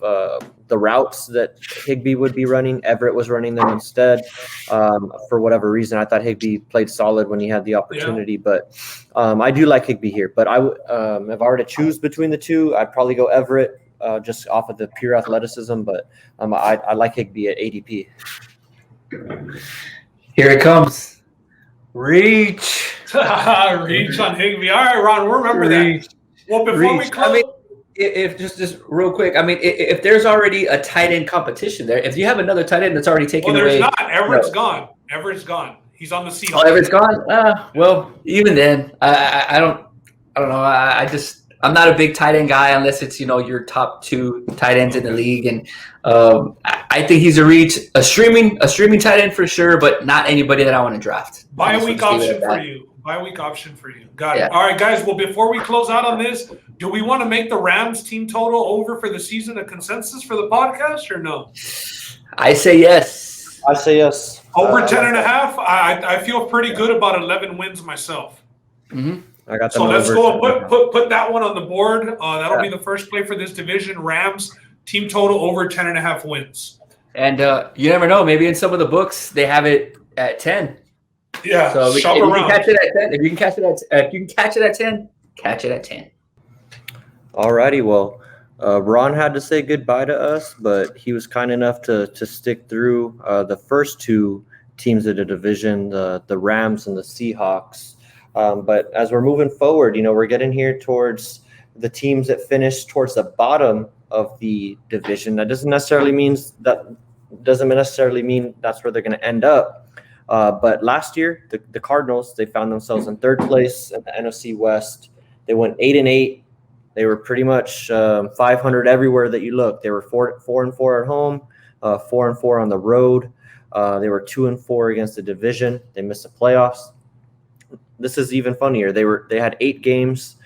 the routes that Higbee would be running. Everett was running them instead. For whatever reason, I thought Higbee played solid when he had the opportunity. But I do like Higbee here. But if I were to choose between the two, I'd probably go Everett just off of the pure athleticism. But I like Higbee at ADP. Here it comes. Reach. Reach on Higbee. All right, Ron, we'll remember that. Well, before we close. I mean, if just real quick, I mean, if there's already a tight end competition there, if you have another tight end that's already taken away. There's not. Everett's gone. Everett's gone. He's on the Seahawks. Oh, Everett's gone? Well, even then, I don't know. I'm not a big tight end guy unless it's, your top 2 tight ends in the league. And I think he's a reach, a streaming tight end for sure, but not anybody that I want to draft. Bye-week option for you. Bye-week option for you. Got it. All right, guys. Well, before we close out on this, do we want to make the Rams team total over for the season a consensus for the podcast or no? I say yes. I say yes. Over 10.5. I feel pretty good about 11 wins myself. Mm-hmm. I got so let's go and put that one on the board. That'll be the first play for this division. Rams team total over 10.5 wins. And you never know. Maybe in some of the books they have it at 10. Yeah. So if shop you around. can catch it at 10, if you can catch it at 10, catch it at 10. Alrighty. Well, Ron had to say goodbye to us, but he was kind enough to stick through the first 2 teams of the division, the Rams and the Seahawks. But as we're moving forward, we're getting here towards the teams that finish towards the bottom of the division. That doesn't necessarily mean that's where they're going to end up. But last year, the Cardinals, they found themselves in 3rd place in the NFC West. They went 8-8. They were pretty much 500 everywhere that you look. They were 4-4 at home, 4-4 on the road. They were 2-4 against the division. They missed the playoffs. This is even funnier. They had 8 games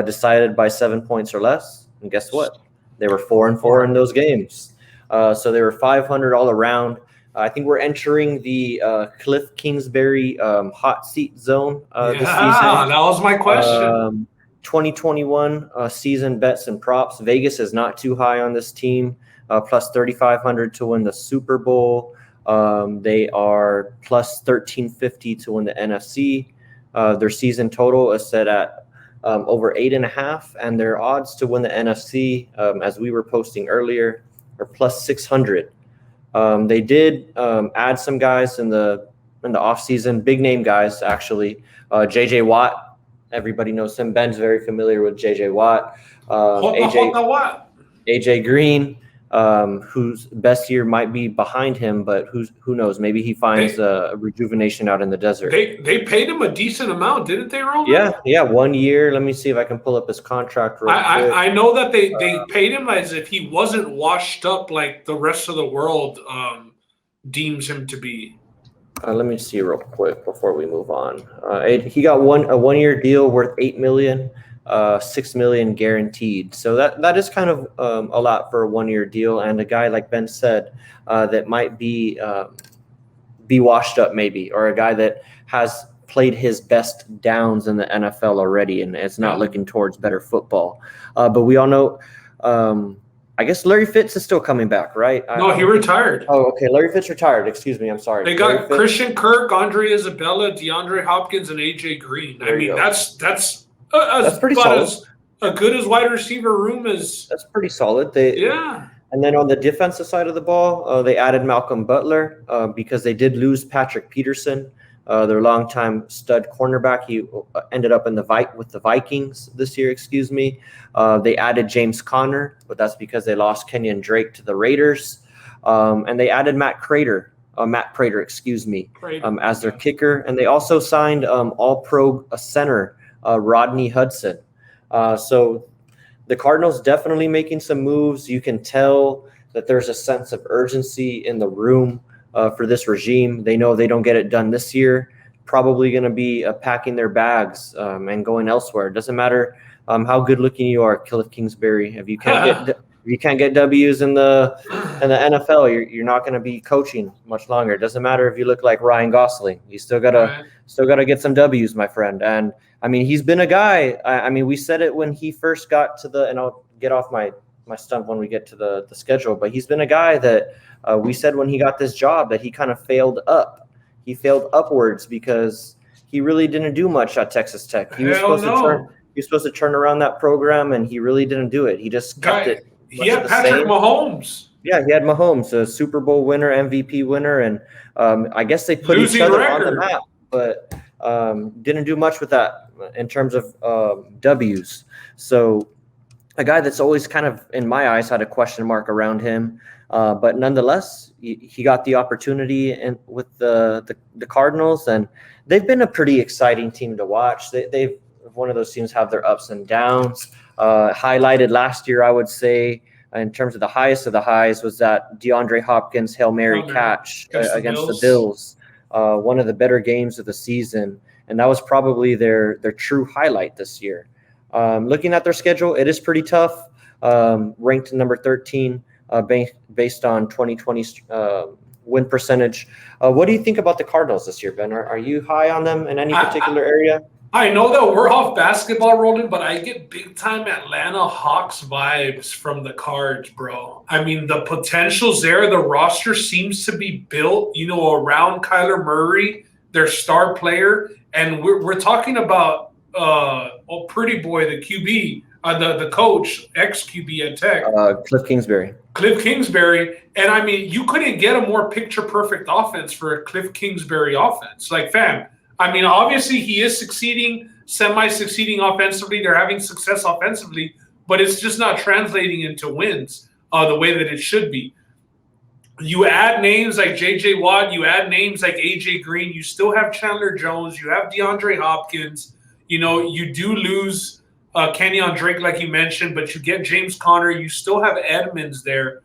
decided by 7 points or less, and guess what? They were 4-4 in those games. So they were 500 all around. I think we're entering the Cliff Kingsbury hot seat zone this season. Yeah, that was my question. 2021 season bets and props. Vegas is not too high on this team, plus 3,500 to win the Super Bowl. They are plus 1,350 to win the NFC. Their season total is set at over 8.5, and their odds to win the NFC, as we were posting earlier, are plus 600. They did add some guys in the offseason, big name guys actually. JJ Watt, everybody knows him. Ben's very familiar with JJ Watt. AJ Green, whose best year might be behind him, but who knows? Maybe he finds a rejuvenation out in the desert. They paid him a decent amount, didn't they, Roman? Yeah, 1 year. Let me see if I can pull up his contract real quick. I know that they paid him as if he wasn't washed up like the rest of the world deems him to be. Let me see real quick before we move on. He got a 1 year deal worth $8 million. $6 million guaranteed. So that is kind of a lot for a 1 year deal, and a guy like Ben said that might be washed up maybe, or a guy that has played his best downs in the NFL already, and it's not looking towards better football. But we all know. I guess Larry Fitz is still coming back, right? No, he retired. Oh, okay. Larry Fitz retired. Excuse me. I'm sorry. They got Christian Kirk, Andre Isabella, DeAndre Hopkins, and AJ Green. That's pretty solid. As good as wide receiver room as. That's pretty solid. And then on the defensive side of the ball, they added Malcolm Butler because they did lose Patrick Peterson, their longtime stud cornerback. He ended up in with the Vikings this year. Excuse me. They added James Conner, but that's because they lost Kenyon Drake to the Raiders, and they added Matt Prater, as their kicker, and they also signed All-Pro center. Rodney Hudson. So the Cardinals definitely making some moves. You can tell that there's a sense of urgency in the room for this regime. They know they don't get it done this year, probably going to be packing their bags and going elsewhere. It doesn't matter how good looking you are, Cliff Kingsbury. If you can't get W's in the NFL, you're not going to be coaching much longer. It doesn't matter if you look like Ryan Gosling. You still gotta get some W's, my friend. And I mean, he's been a guy. I mean, we said it when he first got to and I'll get off my stump when we get to the schedule, but he's been a guy that we said when he got this job that he kind of failed up. He failed upwards because he really didn't do much at Texas Tech. He was supposed to turn around that program, and he really didn't do it. He just kept it. He had Patrick Mahomes. Yeah, he had Mahomes, a Super Bowl winner, MVP winner, and I guess they put each other on the map. But didn't do much with that in terms of W's. So a guy that's always kind of, in my eyes, had a question mark around him. But nonetheless, he got the opportunity with the Cardinals, and they've been a pretty exciting team to watch. They've one of those teams have their ups and downs. Highlighted last year, I would say, in terms of the highest of the highs, was that DeAndre Hopkins Hail Mary catch against the Bills. One of the better games of the season, and that was probably their true highlight this year. Looking at their schedule, it is pretty tough. Ranked number 13 based on 2020 win percentage. What do you think about the Cardinals this year, Ben? Are you high on them in any particular area? I know that we're off basketball rolling, but I get big time Atlanta Hawks vibes from the Cards, bro. I mean, the potential's there. The roster seems to be built, around Kyler Murray, their star player. And we're talking about Pretty Boy, the QB, the coach, ex-QB at Tech. Cliff Kingsbury. And, I mean, you couldn't get a more picture-perfect offense for a Cliff Kingsbury offense. Like, fam, I mean, obviously he is succeeding, semi-succeeding offensively. They're having success offensively, but it's just not translating into wins the way that it should be. You add names like J.J. Watt, you add names like A.J. Green, you still have Chandler Jones, you have DeAndre Hopkins. You do lose Kenyon Drake, like you mentioned, but you get James Conner. You still have Edmonds there.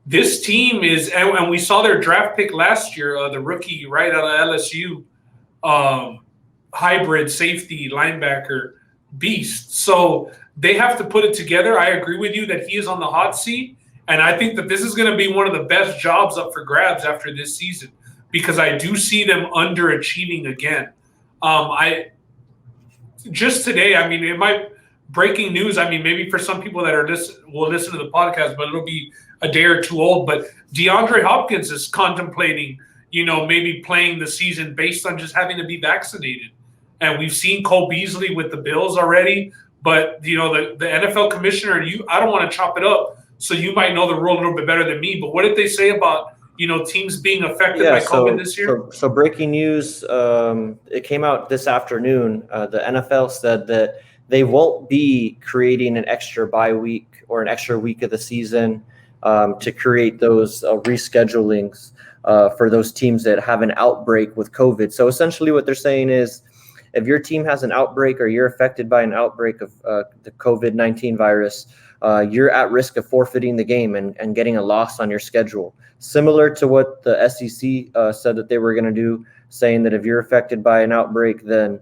This team is – and we saw their draft pick last year, the rookie right out of LSU, hybrid safety linebacker beast. So they have to put it together. I agree with you that he is on the hot seat, and I think that this is going to be one of the best jobs up for grabs after this season, because I do see them underachieving again. Just today, I mean, it might breaking news. I mean, maybe for some people that will listen to the podcast, but it'll be a day or two old. But DeAndre Hopkins is contemplating maybe playing the season based on just having to be vaccinated. And we've seen Cole Beasley with the Bills already, but the NFL commissioner, I don't want to chop it up, so you might know the rule a little bit better than me, but what did they say about teams being affected by COVID this year? So breaking news, it came out this afternoon. The NFL said that they won't be creating an extra bye week or an extra week of the season to create those reschedulings for those teams that have an outbreak with COVID. So essentially what they're saying is, if your team has an outbreak or you're affected by an outbreak of the COVID-19 virus, you're at risk of forfeiting the game and getting a loss on your schedule. Similar to what the SEC said that they were going to do, saying that if you're affected by an outbreak, then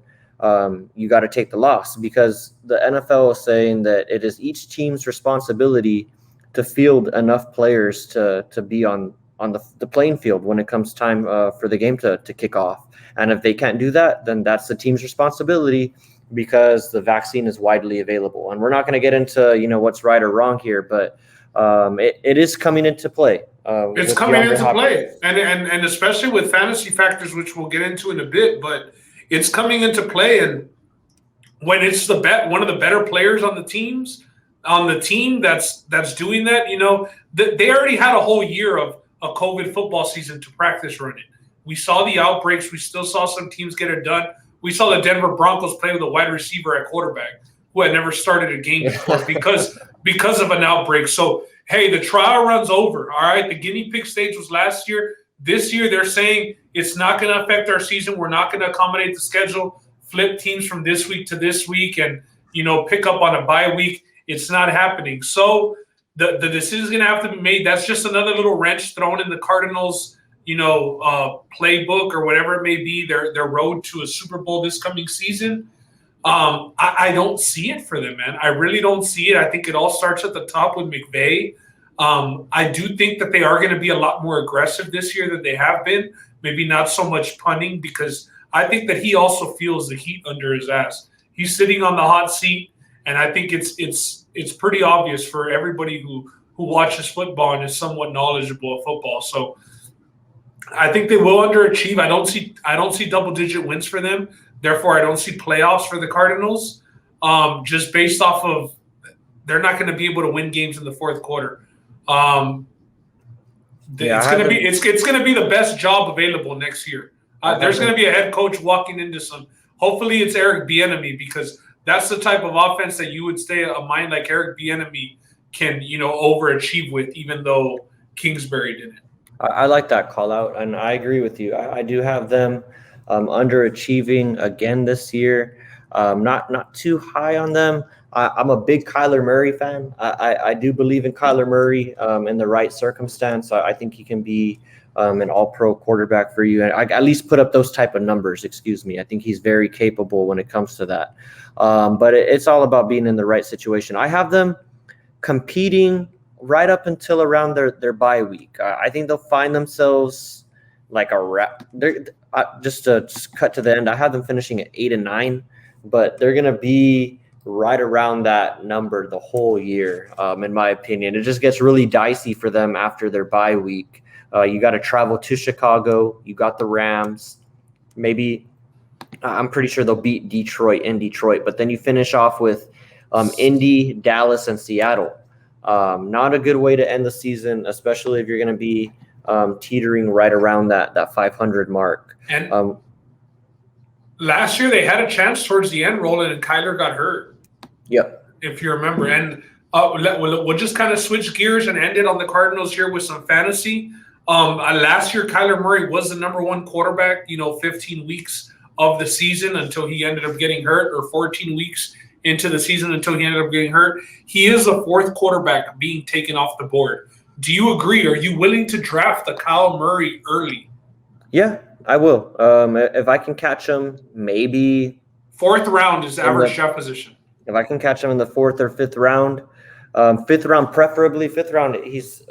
you got to take the loss, because the NFL is saying that it is each team's responsibility to field enough players to be on the playing field when it comes time for the game to kick off. And if they can't do that, then that's the team's responsibility, because the vaccine is widely available. And we're not going to get into what's right or wrong here, but it is coming into play. It's coming into play, and especially with fantasy factors, which we'll get into in a bit. But it's coming into play, and when it's one of the better players on the team that's doing that, they already had a whole year of a COVID football season to practice running. We saw the outbreaks. We still saw some teams get it done. We saw the Denver Broncos play with a wide receiver at quarterback who had never started a game before because of an outbreak. So, hey, the trial run's over. All right, the guinea pig stage was last year. This year, they're saying it's not going to affect our season. We're not going to accommodate the schedule, flip teams from this week to this week, and pick up on a bye week. It's not happening. So the decision's going to have to be made. That's just another little wrench thrown in the Cardinals' playbook or whatever it may be, their road to a Super Bowl this coming season. I don't see it for them, man. I really don't see it. I think it all starts at the top with McVay. I do think that they are going to be a lot more aggressive this year than they have been. Maybe not so much punting, because I think that he also feels the heat under his ass. He's sitting on the hot seat, and I think it's pretty obvious for everybody who watches football and is somewhat knowledgeable of football. So I think they will underachieve. I don't see double-digit wins for them. Therefore, I don't see playoffs for the Cardinals. Just based off of they're not going to be able to win games in the fourth quarter. It's going to be the best job available next year. There's going to be a head coach walking into some Hopefully it's Eric Bieniemy, because that's the type of offense that you would stay a mind like Eric Bieniemy can, overachieve with, even though Kingsbury didn't. I like that call out, and I agree with you. I do have them underachieving again this year. Not too high on them. I'm a big Kyler Murray fan. I do believe in Kyler Murray in the right circumstance. I think he can be an all-pro quarterback for you, and at least put up those type of numbers. Excuse me. I think he's very capable when it comes to that. But it's all about being in the right situation. I have them competing right up until around their bye week. I think they'll find themselves like a wrap. Just to cut to the end, I have them finishing at 8-9, but they're going to be right around that number the whole year, in my opinion. It just gets really dicey for them after their bye week. You got to travel to Chicago. You got the Rams. Maybe I'm pretty sure they'll beat Detroit in Detroit, but then you finish off with Indy, Dallas, and Seattle. Not a good way to end the season, especially if you're going to be teetering right around that 500 mark. And last year they had a chance towards the end, Roland, and Kyler got hurt. Yep. If you remember. And we'll just kind of switch gears and end it on the Cardinals here with some fantasy. Last year, Kyler Murray was the number one quarterback, 15 weeks of the season until he ended up getting hurt, or 14 weeks into the season until he ended up getting hurt. He is the fourth quarterback being taken off the board. Do you agree? Are you willing to draft the Kyle Murray early? Yeah, I will. If I can catch him, maybe fourth round is average draft position. If I can catch him in the fourth or fifth round, preferably fifth round, he's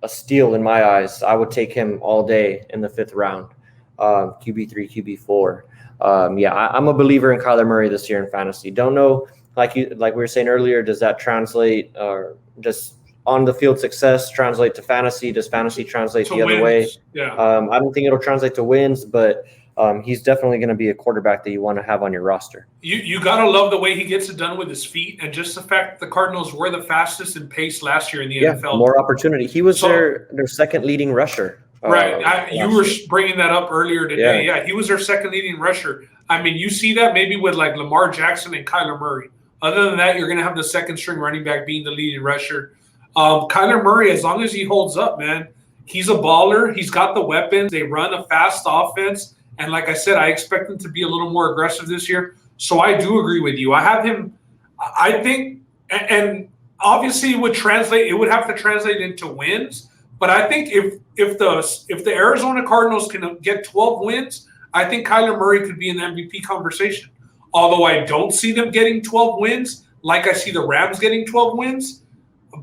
a steal in my eyes. I would take him all day in the fifth round. QB3, QB4. I'm a believer in Kyler Murray this year in fantasy. Don't know, like we were saying earlier, does that translate, or just on the field success translate to fantasy? Does fantasy translate the other way? Yeah. I don't think it'll translate to wins, but he's definitely going to be a quarterback that you want to have on your roster. You got to love the way he gets it done with his feet, and just the fact the Cardinals were the fastest in pace last year in the NFL. More opportunity. He was their second leading rusher. Right. You were bringing that up earlier today. Yeah, he was their second leading rusher. I mean, you see that maybe with like Lamar Jackson and Kyler Murray. Other than that, you're going to have the second string running back being the leading rusher. Kyler Murray, as long as he holds up, man, he's a baller. He's got the weapons. They run a fast offense. And like I said, I expect him to be a little more aggressive this year. So I do agree with you. I have him, I think, and obviously it would have to translate into wins. But I think if the Arizona Cardinals can get 12 wins, I think Kyler Murray could be in the MVP conversation. Although I don't see them getting 12 wins, like I see the Rams getting 12 wins.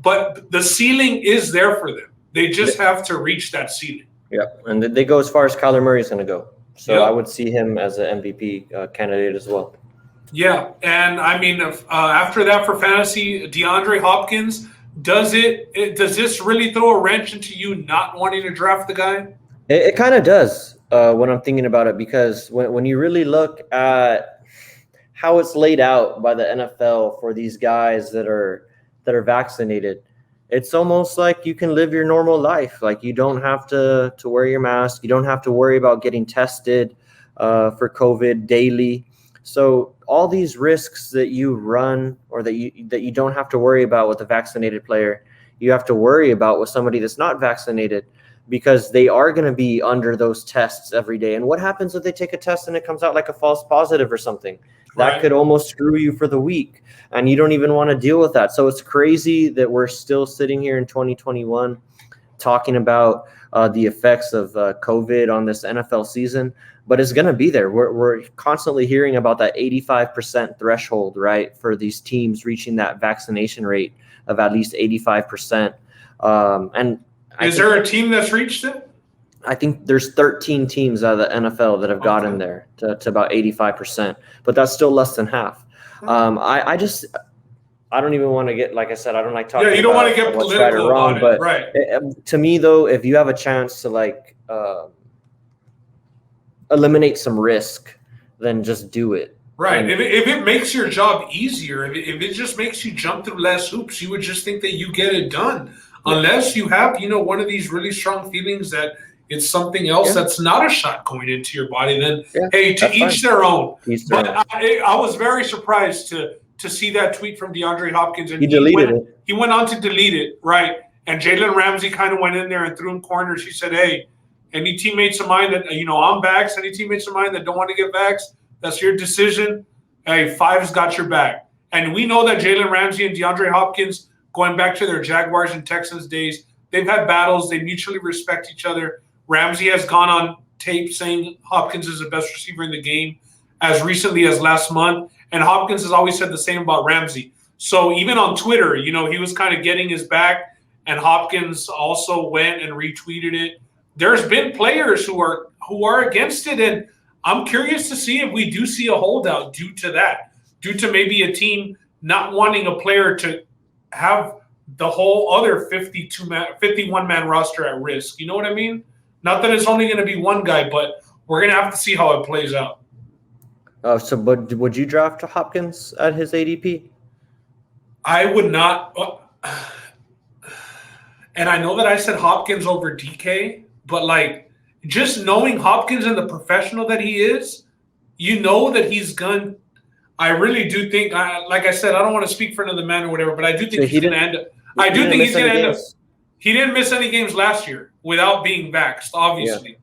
But the ceiling is there for them. They just have to reach that ceiling. Yeah, and they go as far as Kyler Murray is going to go. So I would see him as an MVP candidate as well. Yeah, and I mean, after that for fantasy, DeAndre Hopkins, does this really throw a wrench into you not wanting to draft the guy? It kind of does when I'm thinking about it, because when you really look at how it's laid out by the NFL for these guys that are vaccinated, it's almost like you can live your normal life. Like, you don't have to wear your mask. You don't have to worry about getting tested for COVID daily. So all these risks that you run, or that you don't have to worry about with a vaccinated player, you have to worry about with somebody that's not vaccinated, because they are going to be under those tests every day. And what happens if they take a test and it comes out like a false positive or something? That could almost screw you for the week, and you don't even want to deal with that. So it's crazy that we're still sitting here in 2021 talking about the effects of COVID on this NFL season, but it's going to be there. We're constantly hearing about that 85% threshold, right, for these teams reaching that vaccination rate of at least 85%. And is there a team that's reached it? I think there's 13 teams out of the NFL that have gotten there to about 85%, but that's still less than half. I don't even want to get, like I said, I don't like talking about you don't want to get what's right or wrong, but to me, though, if you have a chance to eliminate some risk, then just do it. Right. If it makes your job easier, if it just makes you jump through less hoops, you would just think that you get it done. Unless you have, one of these really strong feelings that it's something else that's not a shot going into your body, then hey, to each their own. But I was very surprised to see that tweet from DeAndre Hopkins, and he went on to delete it, right? And Jalen Ramsey kind of went in there and threw him corners. He said, "Hey, any teammates of mine that I'm vaxxed, any teammates of mine that don't want to get vaxxed, that's your decision. Hey, Five's got your back." And we know that Jalen Ramsey and DeAndre Hopkins, going back to their Jaguars and Texans days, they've had battles. They mutually respect each other. Ramsey has gone on tape saying Hopkins is the best receiver in the game as recently as last month. And Hopkins has always said the same about Ramsey. So even on Twitter, he was kind of getting his back, and Hopkins also went and retweeted it. There's been players who are against it, and I'm curious to see if we do see a holdout due to that, due to maybe a team not wanting a player to have the whole other 51-man roster at risk. You know what I mean? Not that it's only going to be one guy, but we're going to have to see how it plays out. But would you draft Hopkins at his ADP? I would not. And I know that I said Hopkins over DK, but just knowing Hopkins and the professional that he is, that he's going. I really do think, like I said, I don't want to speak for another man or whatever, but I do think he's going to end up. I do think he's going to end up. He didn't miss any games last year without being vaxxed, obviously.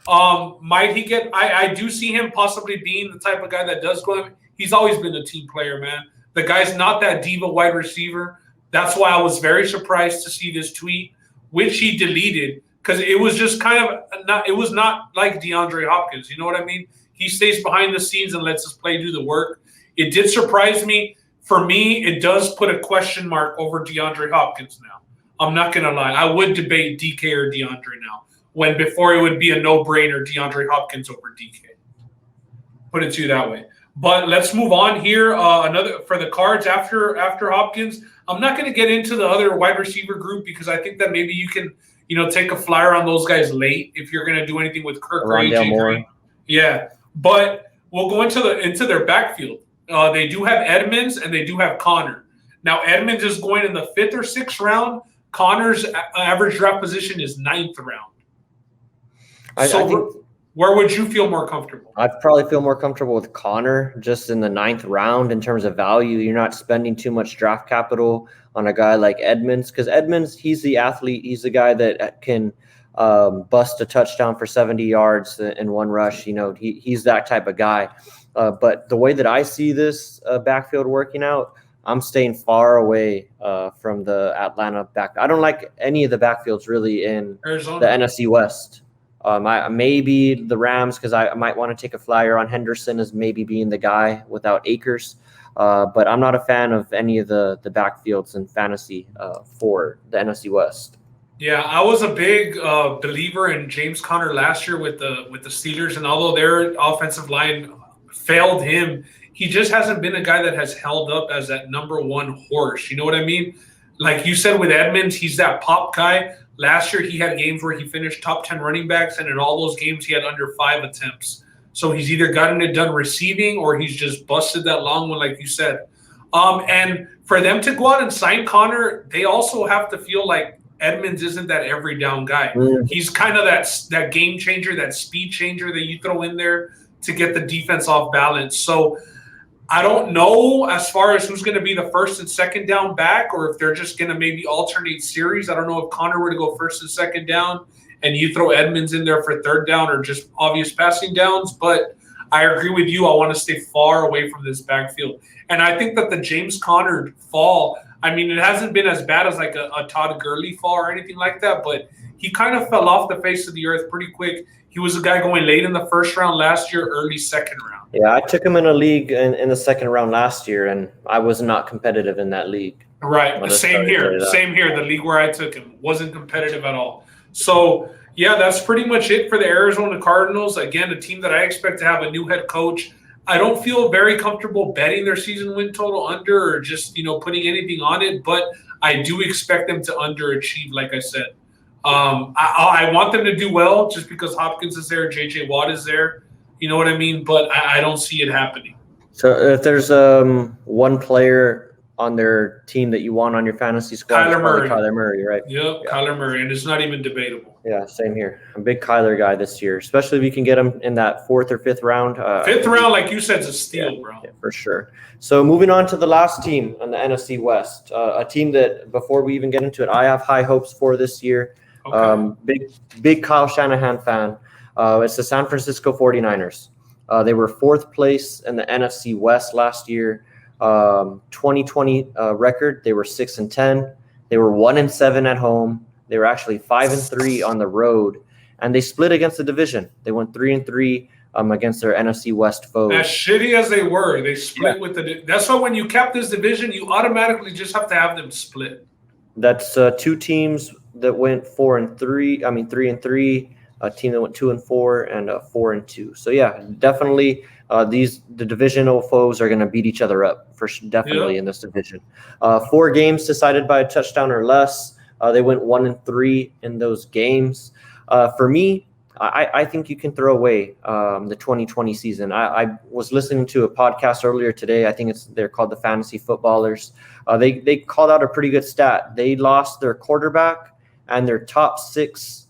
Yeah. Might he get – I do see him possibly being the type of guy that does go – he's always been a team player, man. The guy's not that diva wide receiver. That's why I was very surprised to see this tweet, which he deleted, because it was just kind of – it was not like DeAndre Hopkins. You know what I mean? He stays behind the scenes and lets his play do the work. It did surprise me. For me, it does put a question mark over DeAndre Hopkins now. I'm not going to lie. I would debate DK or DeAndre now, when before it would be a no-brainer DeAndre Hopkins over DK. Put it to you that way. But let's move on here. Another for the Cards after Hopkins. I'm not going to get into the other wide receiver group because I think that maybe you can, take a flyer on those guys late if you're going to do anything with Kirk or AJ Green. Yeah, but we'll go into their backfield. They do have Edmonds and they do have Connor. Now Edmonds is going in the 5th or 6th round. Connor's average draft position is 9th round. I think, where would you feel more comfortable? I'd probably feel more comfortable with Connor just in the 9th round in terms of value. You're not spending too much draft capital on a guy like Edmonds, because Edmonds, he's the athlete. He's the guy that can bust a touchdown for 70 yards in one rush. He's that type of guy. But the way that I see this backfield working out, I'm staying far away from the Atlanta back. I don't like any of the backfields really in Arizona. The NFC West. Maybe the Rams, because I might want to take a flyer on Henderson as maybe being the guy without Akers. But I'm not a fan of any of the backfields in fantasy for the NFC West. Yeah, I was a big believer in James Conner last year with the Steelers, and although their offensive line failed him, he just hasn't been a guy that has held up as that number one horse. You know what I mean? Like you said with Edmonds, he's that pop guy. Last year, he had games where he finished top 10 running backs, and in all those games, he had under 5 attempts. So he's either gotten it done receiving or he's just busted that long one, like you said. And for them to go out and sign Connor, they also have to feel like Edmonds isn't that every down guy. He's kind of that game changer, that speed changer that you throw in there to get the defense off balance. So I don't know as far as who's going to be the first and second down back, or if they're just going to maybe alternate series. I don't know if Connor were to go first and second down and you throw Edmonds in there for third down or just obvious passing downs. But I agree with you. I want to stay far away from this backfield. And I think that the James Conner fall, I mean, it hasn't been as bad as like a Todd Gurley fall or anything like that, but he kind of fell off the face of the earth pretty quick. He was a guy going late in the first round last year, early second round. Yeah, I took him in a league in the second round last year, and I was not competitive in that league. Right, same here. Same here. The league where I took him wasn't competitive at all. So, yeah, that's pretty much it for the Arizona Cardinals. Again, a team that I expect to have a new head coach. I don't feel very comfortable betting their season win total under or just, putting anything on it, but I do expect them to underachieve, like I said. I want them to do well just because Hopkins is there, J.J. Watt is there. You know what I mean? But I don't see it happening. So if there's one player on their team that you want on your fantasy squad, Kyler Murray, right? Yep, yeah. Kyler Murray, and it's not even debatable. Yeah, same here. I'm a big Kyler guy this year, especially if you can get him in that 4th or 5th round. Fifth round, like you said, is a steal, bro. Yeah, for sure. So moving on to the last team on the NFC West, a team that before we even get into it, I have high hopes for this year. Okay. Big Kyle Shanahan fan. It's the San Francisco 49ers. They were 4th place in the NFC West last year. 2020 record, they were 6-10. They were 1-7 at home. They were actually 5-3 on the road, and they split against the division. They went 3-3 against their NFC West foes. As shitty as they were, they split with the. That's why when you cap this division, you automatically just have to have them split. That's 2 teams that went 4-3. I mean 3-3. A team that went 2-4 and 4-2. So yeah, definitely the divisional foes are going to beat each other up definitely in this division. 4 games decided by a touchdown or less. They went 1-3 in those games. For me, I think you can throw away the 2020 season. I was listening to a podcast earlier today. I think they're called the Fantasy Footballers. They called out a pretty good stat. They lost their quarterback and their top 6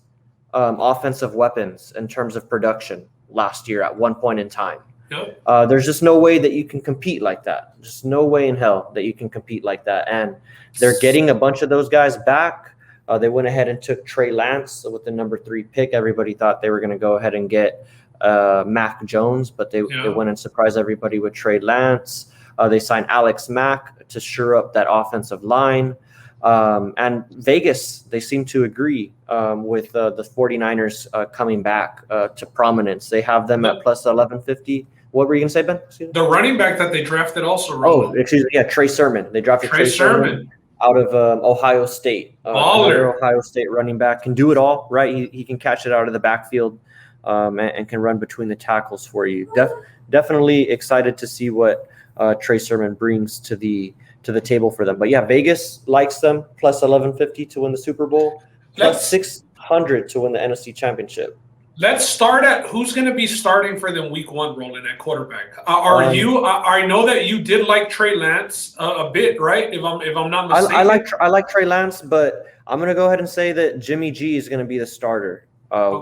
offensive weapons in terms of production last year at one point in time. Yep. There's just no way that you can compete like that. Just no way in hell that you can compete like that. And they're getting a bunch of those guys back. They went ahead and took Trey Lance with the number 3 pick. Everybody thought they were going to go ahead and get Mac Jones, but they went and surprised everybody with Trey Lance. They signed Alex Mack to shore up that offensive line. And Vegas, they seem to agree with the 49ers coming back to prominence. They have them at plus 1150. What were you going to say, Ben? The running back that they drafted also. Excuse me. Yeah, Trey Sermon. They drafted Trey Sermon out of Ohio State. Another Ohio State running back. Can do it all, right? He can catch it out of the backfield and can run between the tackles for you. Definitely excited to see what Trey Sermon brings to the table for them. But yeah, Vegas likes them, plus 1150 to win the Super Bowl, plus 600 to win the NFC Championship. Let's start at who's going to be starting for them week 1 rolling at quarterback. I know that you did like Trey Lance a bit, right? If I'm not mistaken. I like Trey Lance, but I'm going to go ahead and say that Jimmy G is going to be the starter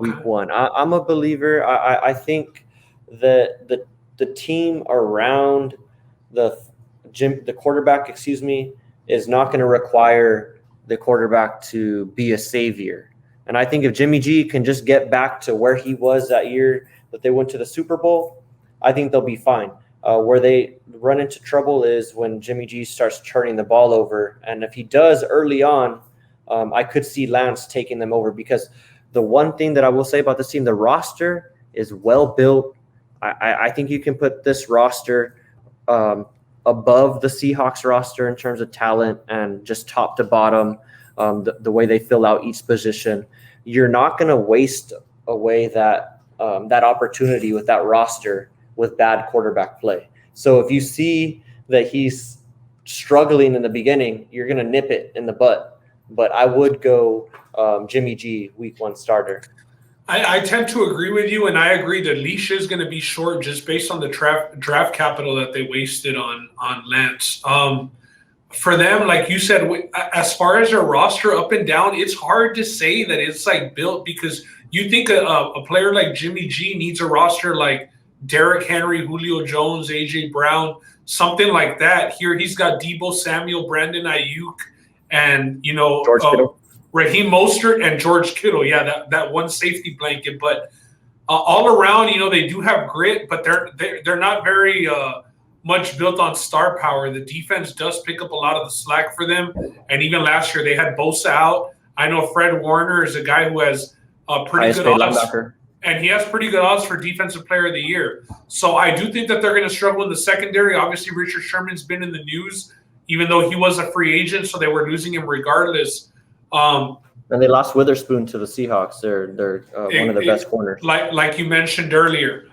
week 1. I'm a believer. I think that the team around the quarterback, is not going to require the quarterback to be a savior. And I think if Jimmy G can just get back to where he was that year that they went to the Super Bowl, I think they'll be fine. Where they run into trouble is when Jimmy G starts turning the ball over. And if he does early on, I could see Lance taking them over, because the one thing that I will say about this team, the roster is well built. I think you can put this roster above the Seahawks roster in terms of talent and just top to bottom, the way they fill out each position. You're not going to waste away that opportunity with that roster with bad quarterback play. So if you see that he's struggling in the beginning, you're going to nip it in the butt. But I would go Jimmy G week 1 starter. I tend to agree with you, and I agree the leash is going to be short just based on the draft capital that they wasted on Lance. For them, like you said, as far as their roster up and down, it's hard to say that it's like built, because you think a player like Jimmy G needs a roster like Derrick Henry, Julio Jones, A.J. Brown, something like that. Here he's got Deebo Samuel, Brandon Ayuk, and George Kittle. Raheem Mostert and George Kittle. Yeah, that one safety blanket. But all around, they do have grit, but they're not very much built on star power. The defense does pick up a lot of the slack for them. And even last year, they had Bosa out. I know Fred Warner is a guy who has pretty good odds. And he has pretty good odds for Defensive Player of the Year. So I do think that they're going to struggle in the secondary. Obviously, Richard Sherman's been in the news, even though he was a free agent, so they were losing him regardless. And they lost Witherspoon to the Seahawks. They're one of the best corners. Like you mentioned earlier.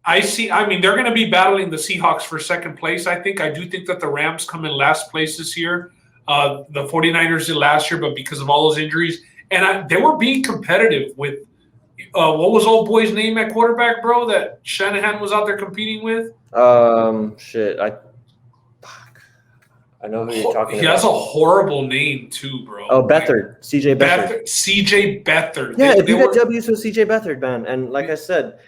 they're going to be battling the Seahawks for second place. I do think that the Rams come in last place this year. The 49ers did last year, but because of all those injuries. And they were being competitive with what was old boy's name at quarterback, bro, that Shanahan was out there competing with? I know who you're talking about. He has a horrible name too, bro. Oh, Beathard. CJ Beathard. CJ Beathard. Yeah, if you get W's with CJ Beathard, man. And like I said,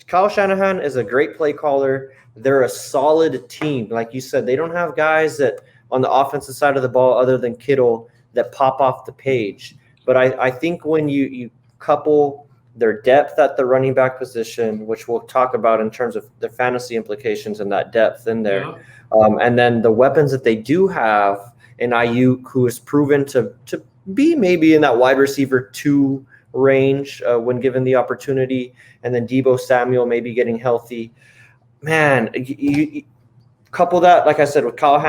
Kyle Shanahan is a great play caller. They're a solid team. Like you said, they don't have guys that on the offensive side of the ball other than Kittle that pop off the page. But I think when you couple their depth at the running back position, which we'll talk about in terms of the fantasy implications and that depth in there, and then the weapons that they do have in Ayuk, who is proven to be maybe in that wide receiver 2 range when given the opportunity, and then Deebo Samuel maybe getting healthy. Man, you couple that, like I said, with Kyle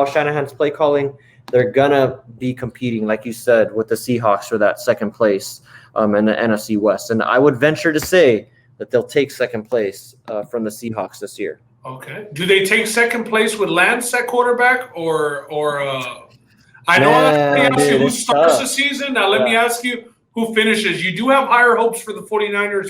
Shanahan's play calling, they're gonna be competing, like you said, with the Seahawks for that second place in the NFC West. And I would venture to say that they'll take second place from the Seahawks this year. Okay. Do they take second place with Lance at quarterback or I know let me ask you who starts the season. Now let me ask you who finishes. You do have higher hopes for the 49ers.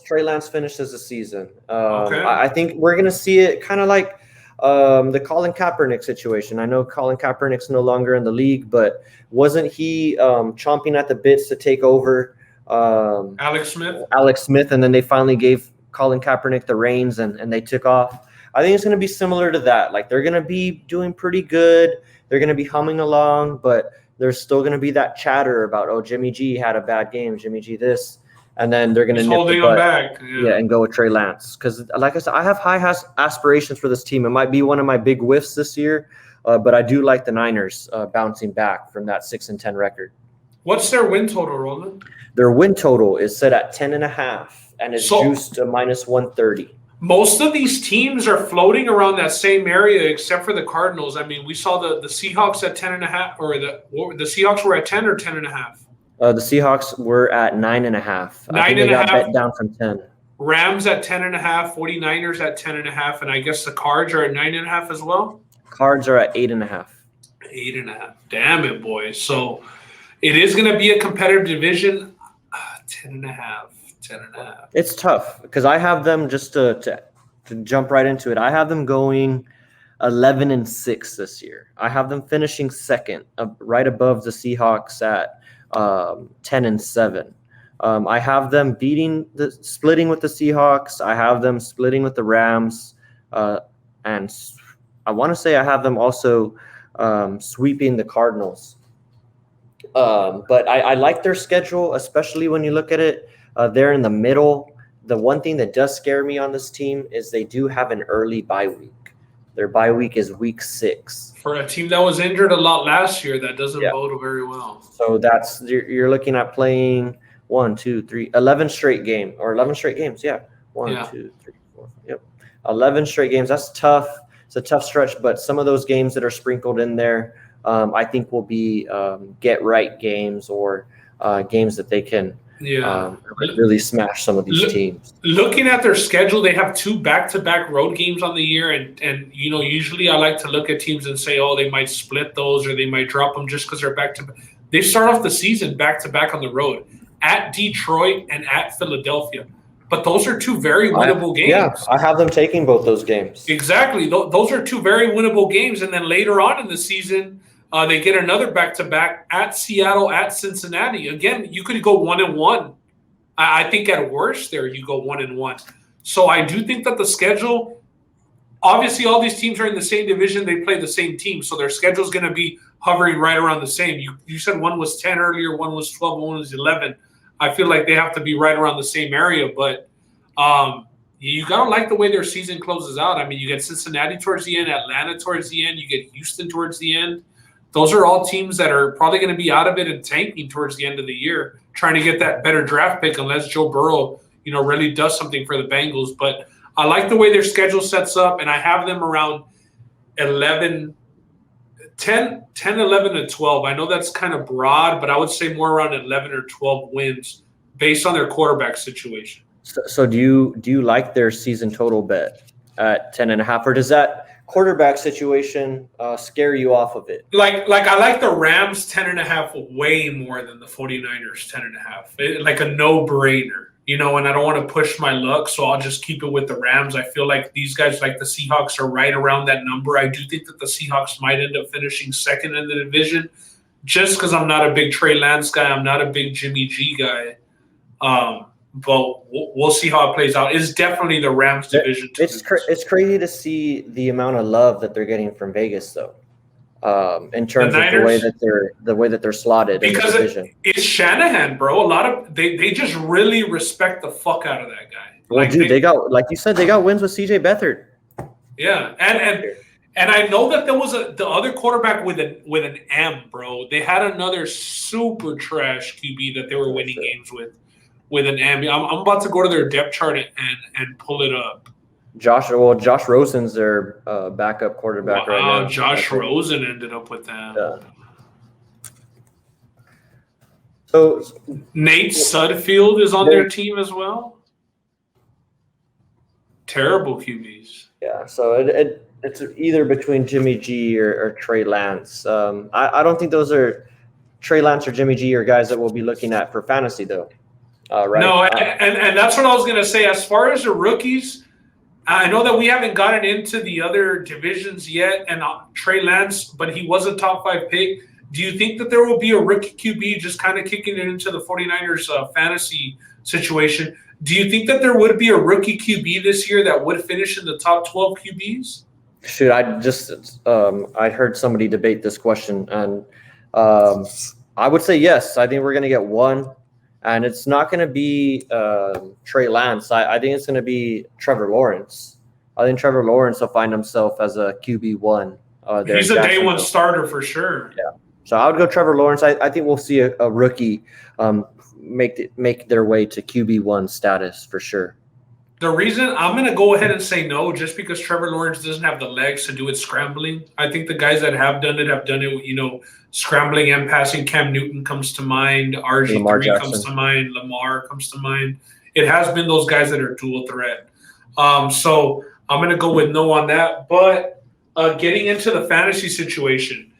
Trey Lance finishes the season. I think we're going to see it kind of like the Colin Kaepernick situation. I know Colin Kaepernick's no longer in the league, but wasn't he chomping at the bits to take over Alex Smith, and then they finally gave Colin Kaepernick the reins and they took off. I think it's going to be similar to that. Like, they're going to be doing pretty good. They're going to be humming along, but there's still going to be that chatter about, oh, Jimmy G had a bad game, Jimmy G this, and then they're going to nip the butt, back. and go with Trey Lance. Because, like I said, I have high aspirations for this team. It might be one of my big whiffs this year, but I do like the Niners bouncing back from that 6-10 record. What's their win total, Roland? Their win total is set at 10.5 and is juiced to -130. Most of these teams are floating around that same area, except for the Cardinals. I mean, we saw the Seahawks at 10.5, or the Seahawks were at 10 or 10.5. The Seahawks were at 9.5. 9.5. I think they got bet down from 10. Rams at 10.5, 49ers at 10.5, and I guess the Cards are at 9.5 as well. Cards are at 8.5. 8.5. Damn it, boys. So it is going to be a competitive division. 10.5. It's tough because I have them, just to jump right into it, I have them going 11-6 this year. I have them finishing second, right above the Seahawks at 10-7. I have them splitting with the Seahawks. I have them splitting with the Rams, and I want to say I have them also sweeping the Cardinals. But I like their schedule, especially when you look at it. They're in the middle. The one thing that does scare me on this team is they do have an early bye week. Their bye week is week 6. For a team that was injured a lot last year, that doesn't bode very well. So you're looking at playing 11 straight games. Yeah. 1, 2, 3, 4. Yep. 11 straight games. That's tough. It's a tough stretch, but some of those games that are sprinkled in there, I think will be get right games or games that they can really smash some of these teams. Looking at their schedule, they have 2 back-to-back road games on the year, and usually I like to look at teams and say, oh, they might split those or they might drop them just because they're back-to-back. They start off the season back-to-back on the road at Detroit and at Philadelphia. But those are 2 very winnable games. Yeah, I have them taking both those games. Exactly. Those are 2 very winnable games, and then later on in the season, they get another back-to-back at Seattle, at Cincinnati. Again, you could go 1-1. I think at worst there you go 1-1. So I do think that the schedule, obviously all these teams are in the same division. They play the same team. So their schedule is going to be hovering right around the same. You said one was 10 earlier, one was 12, one was 11. I feel like they have to be right around the same area. But you got to like the way their season closes out. I mean, you get Cincinnati towards the end, Atlanta towards the end, you get Houston towards the end. Those are all teams that are probably going to be out of it and tanking towards the end of the year, trying to get that better draft pick unless Joe Burrow, really does something for the Bengals. But I like the way their schedule sets up, and I have them around 10, 11, and 12. I know that's kind of broad, but I would say more around 11 or 12 wins based on their quarterback situation. So do you like their season total bet at 10.5, or does that quarterback situation scare you off of it? Like I like the Rams 10.5 way more than the 49ers 10.5. Like a no-brainer. and I don't want to push my luck, so I'll just keep it with the Rams. I feel like these guys, like the Seahawks, are right around that number. I do think that the Seahawks might end up finishing second in the division, just because I'm not a big Trey Lance guy. I'm not a big Jimmy G guy. But we'll see how it plays out. It's definitely the Rams division. It's crazy to see the amount of love that they're getting from Vegas, though. In terms of the way that they're slotted because in the division. It's Shanahan, bro. A lot of they just really respect the fuck out of that guy. Well, dude, they got, like you said, they got wins with CJ Beathard. Yeah, and I know that there was the other quarterback with an M, bro. They had another super trash QB that they were winning games with an M. I'm about to go to their depth chart and pull it up. Josh Rosen's their backup quarterback right now. Josh Rosen ended up with them. Yeah. So Nate Sudfeld is on their team as well. Terrible QBs. Yeah, so it's either between Jimmy G or Trey Lance. I don't think those are Trey Lance or Jimmy G are guys that we'll be looking at for fantasy, though. Right? No, and that's what I was going to say. As far as the rookies, I know that we haven't gotten into the other divisions yet, and Trey Lance, but he was a top 5 pick. Do you think that there will be a rookie QB just kind of kicking it into the 49ers fantasy situation? Do you think that there would be a rookie QB this year that would finish in the top 12 QBs? Shoot, I heard somebody debate this question, and I would say yes. I think we're going to get one, and it's not going to be Trey Lance. I think it's going to be Trevor Lawrence. I think Trevor Lawrence will find himself as a QB1. He's a day one starter for sure. Yeah. So I would go Trevor Lawrence. I think we'll see a rookie make their way to QB1 status for sure. The reason I'm going to go ahead and say no, just because Trevor Lawrence doesn't have the legs to do it scrambling. I think the guys that have done it, scrambling and passing. Cam Newton comes to mind. RG3 comes to mind. Lamar comes to mind. It has been those guys that are dual threat. So I'm going to go with no on that. But getting into the fantasy situation,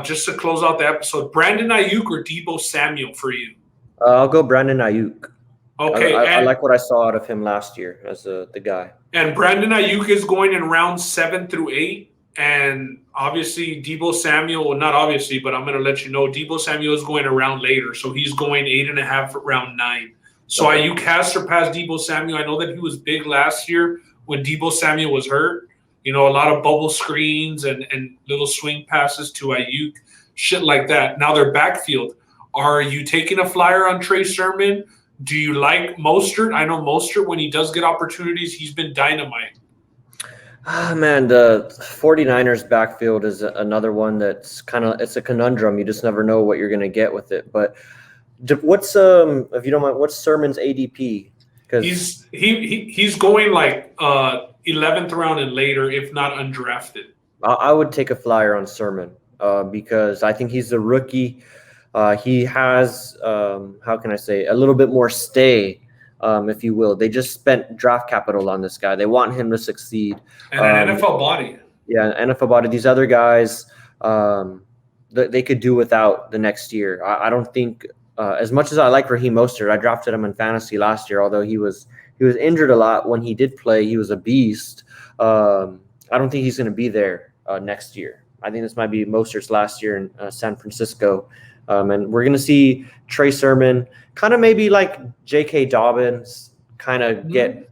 just to close out the episode, Brandon Ayuk or Deebo Samuel for you? I'll go Brandon Ayuk. Okay. I like what I saw out of him last year as the guy. And Brandon Ayuk is going in rounds 7 through 8. And obviously Deebo Samuel, well, not obviously, but I'm going to let you know, Deebo Samuel is going a round later. So he's going 8.5 for round 9. So Ayuk has surpassed Deebo Samuel. I know that he was big last year when Deebo Samuel was hurt. A lot of bubble screens and little swing passes to Ayuk, shit like that. Now their backfield. Are you taking a flyer on Trey Sermon? Do you like Mostert? I know Mostert, when he does get opportunities, he's been dynamite. Man, the 49ers backfield is another one that's it's a conundrum. You just never know what you're going to get with it. But what's if you don't mind, what's Sermon's ADP? Because he's going like 11th round and later, if not undrafted. I would take a flyer on Sermon because I think he's a rookie. He has, how can I say, a little bit more stay, if you will. They just spent draft capital on this guy. They want him to succeed. And an NFL body. Yeah, an NFL body. These other guys, they could do without the next year. I don't think, as much as I like Raheem Mostert, I drafted him in fantasy last year, although he was injured a lot. When he did play, he was a beast. I don't think he's going to be there next year. I think this might be Mostert's last year in San Francisco. And we're going to see Trey Sermon kind of maybe like J.K. Dobbins kind of get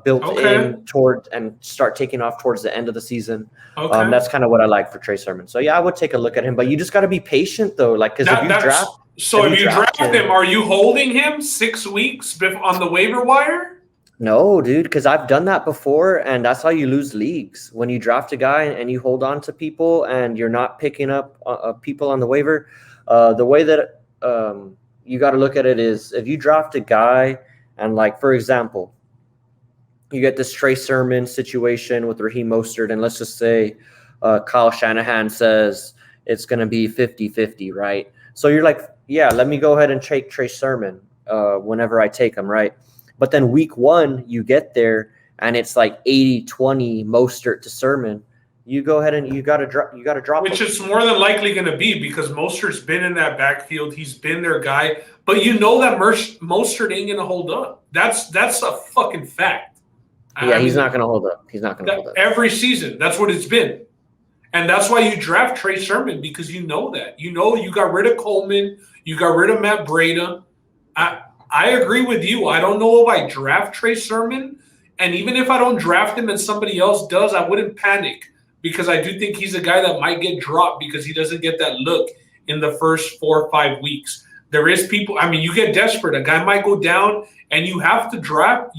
built in toward and start taking off towards the end of the season. Okay. That's kind of what I like for Trey Sermon. So, yeah, I would take a look at him. But you just got to be patient, though. Because if you draft – So if you draft him, are you holding him 6 weeks on the waiver wire? No, dude, because I've done that before, and that's how you lose leagues. When you draft a guy and you hold on to people and you're not picking up people on the waiver – the way that you got to look at it is if you draft a guy and, like, for example, you get this Trey Sermon situation with Raheem Mostert, and let's just say Kyle Shanahan says it's going to be 50-50, right? So you're like, yeah, let me go ahead and take Trey Sermon whenever I take him, right? But then week 1, you get there, and it's like 80-20 Mostert to Sermon. you go ahead and you got to drop. Which is more than likely going to be because Mostert's been in that backfield. He's been their guy. But you know that Mostert ain't going to hold up. That's a fucking fact. Yeah, he's not going to hold up. He's not going to hold up. Every season, that's what it's been. And that's why you draft Trey Sermon, because you know that. You know you got rid of Coleman. You got rid of Matt Breida. I agree with you. I don't know if I draft Trey Sermon. And even if I don't draft him and somebody else does, I wouldn't panic. Because I do think he's a guy that might get dropped because he doesn't get that look in the first 4 or 5 weeks. There is people. I mean, you get desperate. A guy might go down, and you have to drop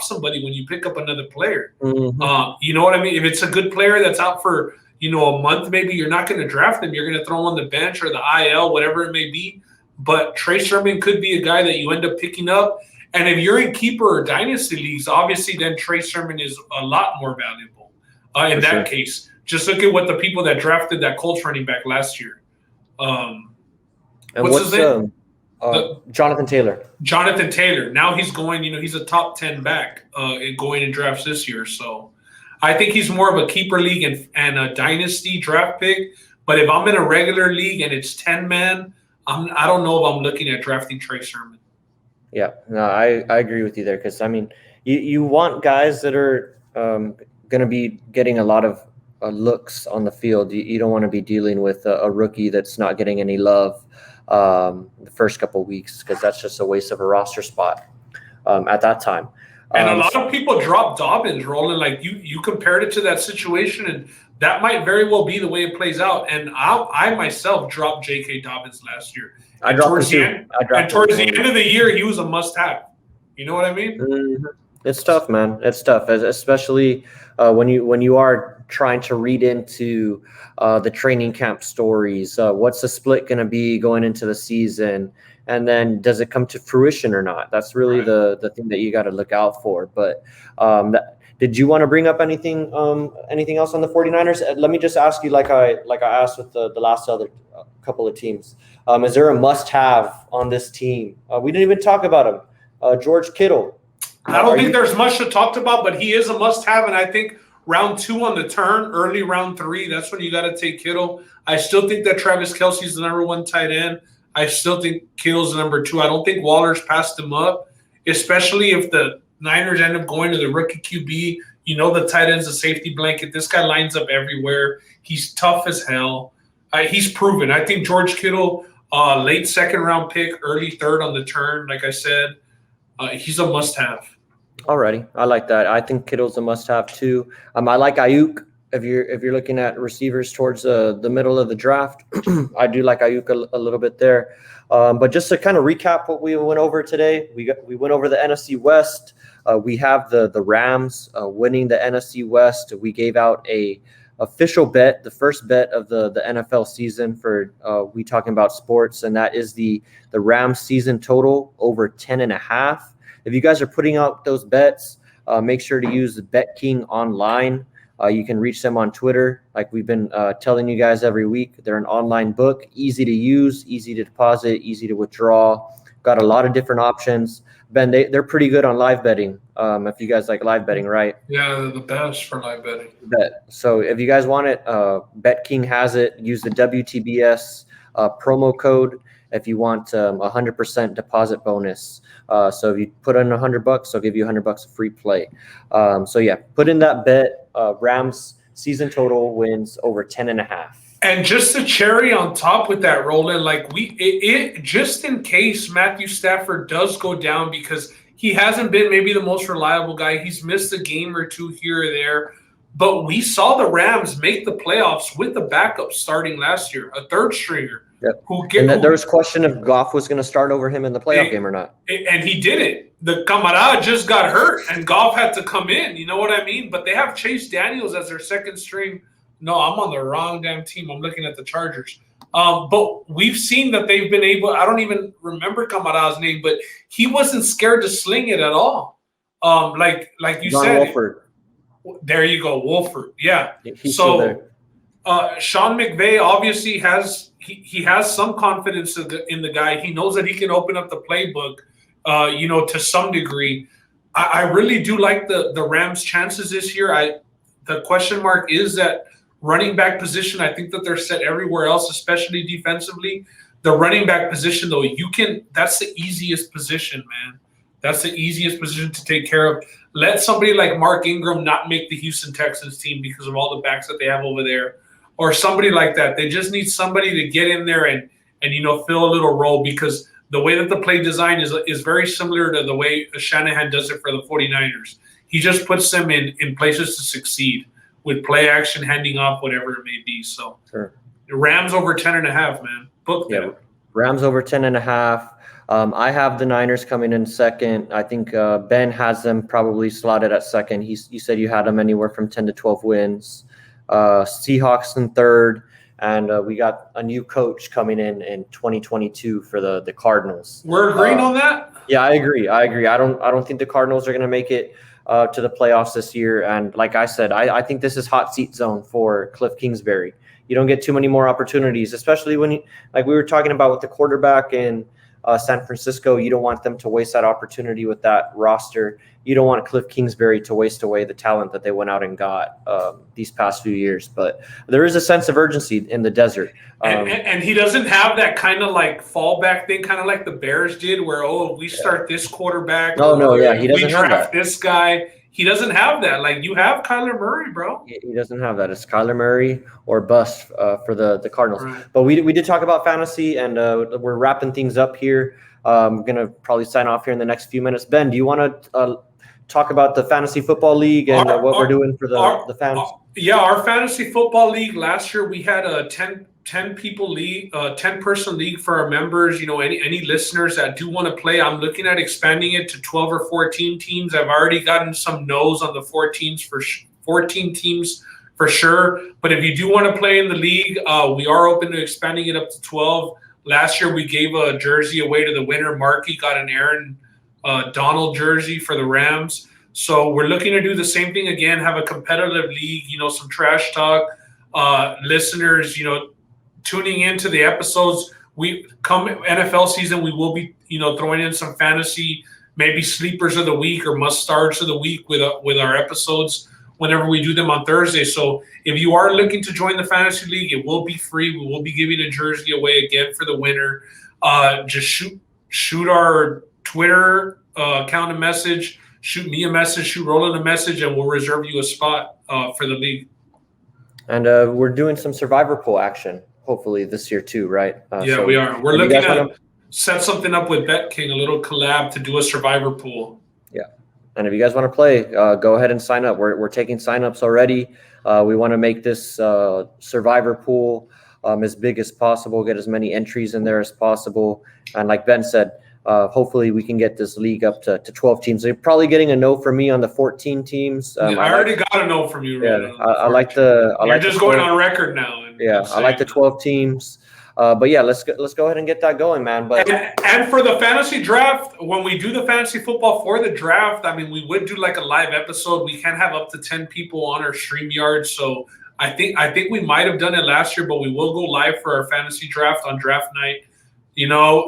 somebody when you pick up another player. Mm-hmm. You know what I mean? If it's a good player that's out for a month, maybe you're not going to draft him. You're going to throw him on the bench or the IL, whatever it may be. But Trey Sermon could be a guy that you end up picking up. And if you're in keeper or dynasty leagues, obviously then Trey Sermon is a lot more valuable. In that case, just look at what the people that drafted that Colts running back last year. What's his name? Jonathan Taylor. Jonathan Taylor. Now he's going, he's a top 10 back going in drafts this year. So I think he's more of a keeper league and a dynasty draft pick. But if I'm in a regular league and it's 10-man, I don't know if I'm looking at drafting Trey Sermon. Yeah, no, I agree with you there because, I mean, you want guys that are going to be getting a lot of looks on the field. You don't want to be dealing with a rookie that's not getting any love the first couple of weeks because that's just a waste of a roster spot at that time. And a lot of people drop Dobbins, Roland. Like you compared it to that situation, and that might very well be the way it plays out. And I myself dropped J.K. Dobbins last year. And towards the end of the year, he was a must-have. You know what I mean? Mm-hmm. It's tough, man. It's tough, especially when you are trying to read into the training camp stories. What's the split going to be going into the season? And then does it come to fruition or not? That's really the thing that you got to look out for. But did you want to bring up anything else on the 49ers? Let me just ask you, like I asked with the last other couple of teams. Is there a must-have on this team? We didn't even talk about him. George Kittle. I don't think there's much to talk about, but he is a must-have, and I think round 2 on the turn, early round 3, that's when you got to take Kittle. I still think that Travis Kelce's the number 1 tight end. I still think Kittle's the number 2. I don't think Waller's passed him up, especially if the Niners end up going to the rookie QB. You know the tight end's a safety blanket. This guy lines up everywhere. He's tough as hell. He's proven. I think George Kittle, late 2nd-round pick, early 3rd on the turn, like I said, he's a must-have. Alrighty, I like that. I think Kittle's a must-have too. I like Ayuk. If you're looking at receivers towards the middle of the draft, I do like Ayuk a little bit there. But just to kind of recap what we went over today, we went over the NFC West. We have the Rams winning the NFC West. We gave out a official bet, the first bet of the NFL season for we talking about sports, and that is the Rams season total over 10.5. If you guys are putting out those bets, make sure to use the BetKing online. You can reach them on Twitter, like we've been telling you guys every week. They're an online book, easy to use, easy to deposit, easy to withdraw. Got a lot of different options. Ben, they're pretty good on live betting. If you guys like live betting, right? Yeah, they're the best for live betting. So if you guys want it, BetKing has it. Use the Wtbs promo code if you want 100% deposit bonus. So if you put in $100, they'll give you $100 of free play. So yeah, put in that bet. Rams season total wins over 10.5. And just the cherry on top with that, Roland, like just in case Matthew Stafford does go down, because he hasn't been maybe the most reliable guy. He's missed a game or two here or there. But we saw the Rams make the playoffs with the backup starting last year, a third stringer. Yep. There was question if Goff was going to start over him in the playoff game or not. And he didn't. The Camarada just got hurt, and Goff had to come in. You know what I mean? But they have Chase Daniels as their second string. No, I'm on the wrong damn team. I'm looking at the Chargers. But we've seen that they've been able – I don't even remember Camarada's name, but he wasn't scared to sling it at all. Like you John said. Wolford. There you go, Wolford. Yeah. He's still there. Sean McVay obviously has some confidence in the guy. He knows that he can open up the playbook, to some degree. I really do like the Rams' chances this year. the question mark is that running back position. I think that they're set everywhere else, especially defensively. The running back position, though, that's the easiest position, man. That's the easiest position to take care of. Let somebody like Mark Ingram not make the Houston Texans team because of all the backs that they have over there, or somebody like that. They just need somebody to get in there and fill a little role, because the way that the play design is very similar to the way Shanahan does it for the 49ers. He just puts them in places to succeed with play action, handing off, whatever it may be. So sure. Rams over 10.5, man. Book them. Yeah, Rams over 10.5. I have the Niners coming in second. I think Ben has them probably slotted at second. You said you had them anywhere from 10 to 12 wins. Seahawks in third. And we got a new coach coming in 2022 for the Cardinals. We're agreeing on that? Yeah, I agree. I don't think the Cardinals are going to make it to the playoffs this year. And like I said, I think this is hot seat zone for Cliff Kingsbury. You don't get too many more opportunities, especially when, like we were talking about with the quarterback in San Francisco. You don't want them to waste that opportunity with that roster. You don't want Cliff Kingsbury to waste away the talent that they went out and got these past few years. But there is a sense of urgency in the desert. And he doesn't have that kind of like fallback thing, kind of like the Bears did, where, we start this quarterback. He doesn't have that. This guy. He doesn't have that. Like, you have Kyler Murray, bro. He doesn't have that. It's Kyler Murray or bust for the Cardinals. Right. But we did talk about fantasy, and we're wrapping things up here. I'm going to probably sign off here in the next few minutes. Ben, do you want to talk about the Fantasy Football League and what we're doing for the fans? Our Fantasy Football League, last year we had a 10-people league, 10-person league for our members. Any listeners that do want to play, I'm looking at expanding it to 12 or 14 teams. I've already gotten some no's on the 14 teams for sure. But if you do want to play in the league, we are open to expanding it up to 12. Last year we gave a jersey away to the winner. Marky got an Aaron Donald jersey for the Rams. So we're looking to do the same thing again, have a competitive league, some trash talk, listeners, tuning into the episodes. We come NFL season, we will be, throwing in some fantasy, maybe sleepers of the week or must starts of the week with our episodes whenever we do them on Thursday. So if you are looking to join the fantasy league, it will be free. We will be giving a jersey away again for the winner. Just shoot our Twitter account a message, shoot me a message, shoot Roland a message, and we'll reserve you a spot for the league. And we're doing some survivor pool action, hopefully this year too, right? So we are. We're looking to set something up with BetKing, a little collab to do a survivor pool. Yeah. And if you guys want to play, go ahead and sign up. We're taking signups already. We want to make this survivor pool as big as possible, get as many entries in there as possible. And like Ben said, hopefully we can get this league up to 12 teams. So you're probably getting a no from me on the 14 teams. I already got a no from you. Yeah, I like the. You're just going on record now. I like the 12 teams. But yeah, let's go ahead and get that going, man. But and for the fantasy draft, when we do the fantasy football for the draft, I mean, we would do like a live episode. We can have up to 10 people on our StreamYard. So I think we might have done it last year, but we will go live for our fantasy draft on draft night.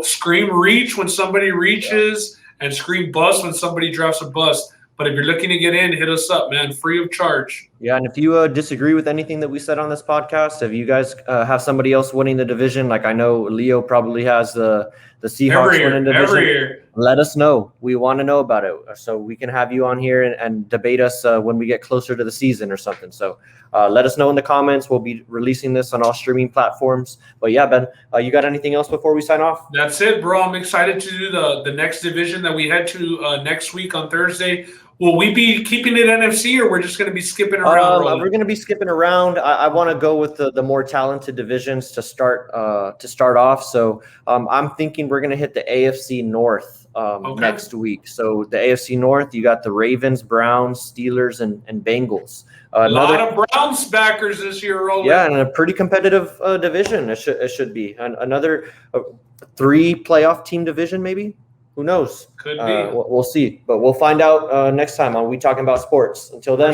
Scream reach when somebody reaches, and scream bust when somebody drafts a bust. But if you're looking to get in, hit us up, man, free of charge. Yeah, and if you disagree with anything that we said on this podcast, if you guys have somebody else winning the division, like I know Leo probably has the Seahawks winning the division, every year. Let us know. We want to know about it so we can have you on here and debate us when we get closer to the season or something. So let us know in the comments. We'll be releasing this on all streaming platforms. But yeah, Ben, you got anything else before we sign off? That's it, bro. I'm excited to do the next division that we head to next week on Thursday. Will we be keeping it NFC, or we're just going to be skipping around? We're going to be skipping around. I want to go with the more talented divisions to start off. So I'm thinking we're going to hit the AFC North next week. So the AFC North, you got the Ravens, Browns, Steelers, and Bengals. A lot of Browns backers this year, Roland. Yeah, and a pretty competitive division. It should be another 3 playoff team division, maybe. Who knows? Could be. We'll see. But we'll find out next time on We Talking About Sports. Until then,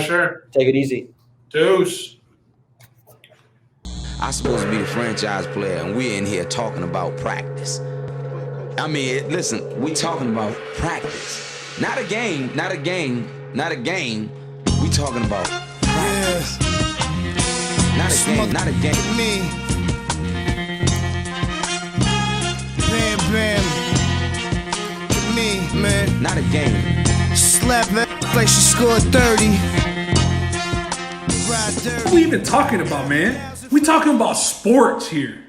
Take it easy. Deuce. I'm supposed to be the franchise player, and we're in here talking about practice. I mean, listen, we talking about practice. Not a game. We talking about practice. Not a game, not a game. Me. Bam, bam. Me, man. Not a game. Slap that like she scored 30. What are we even talking about, man? We talking about sports here.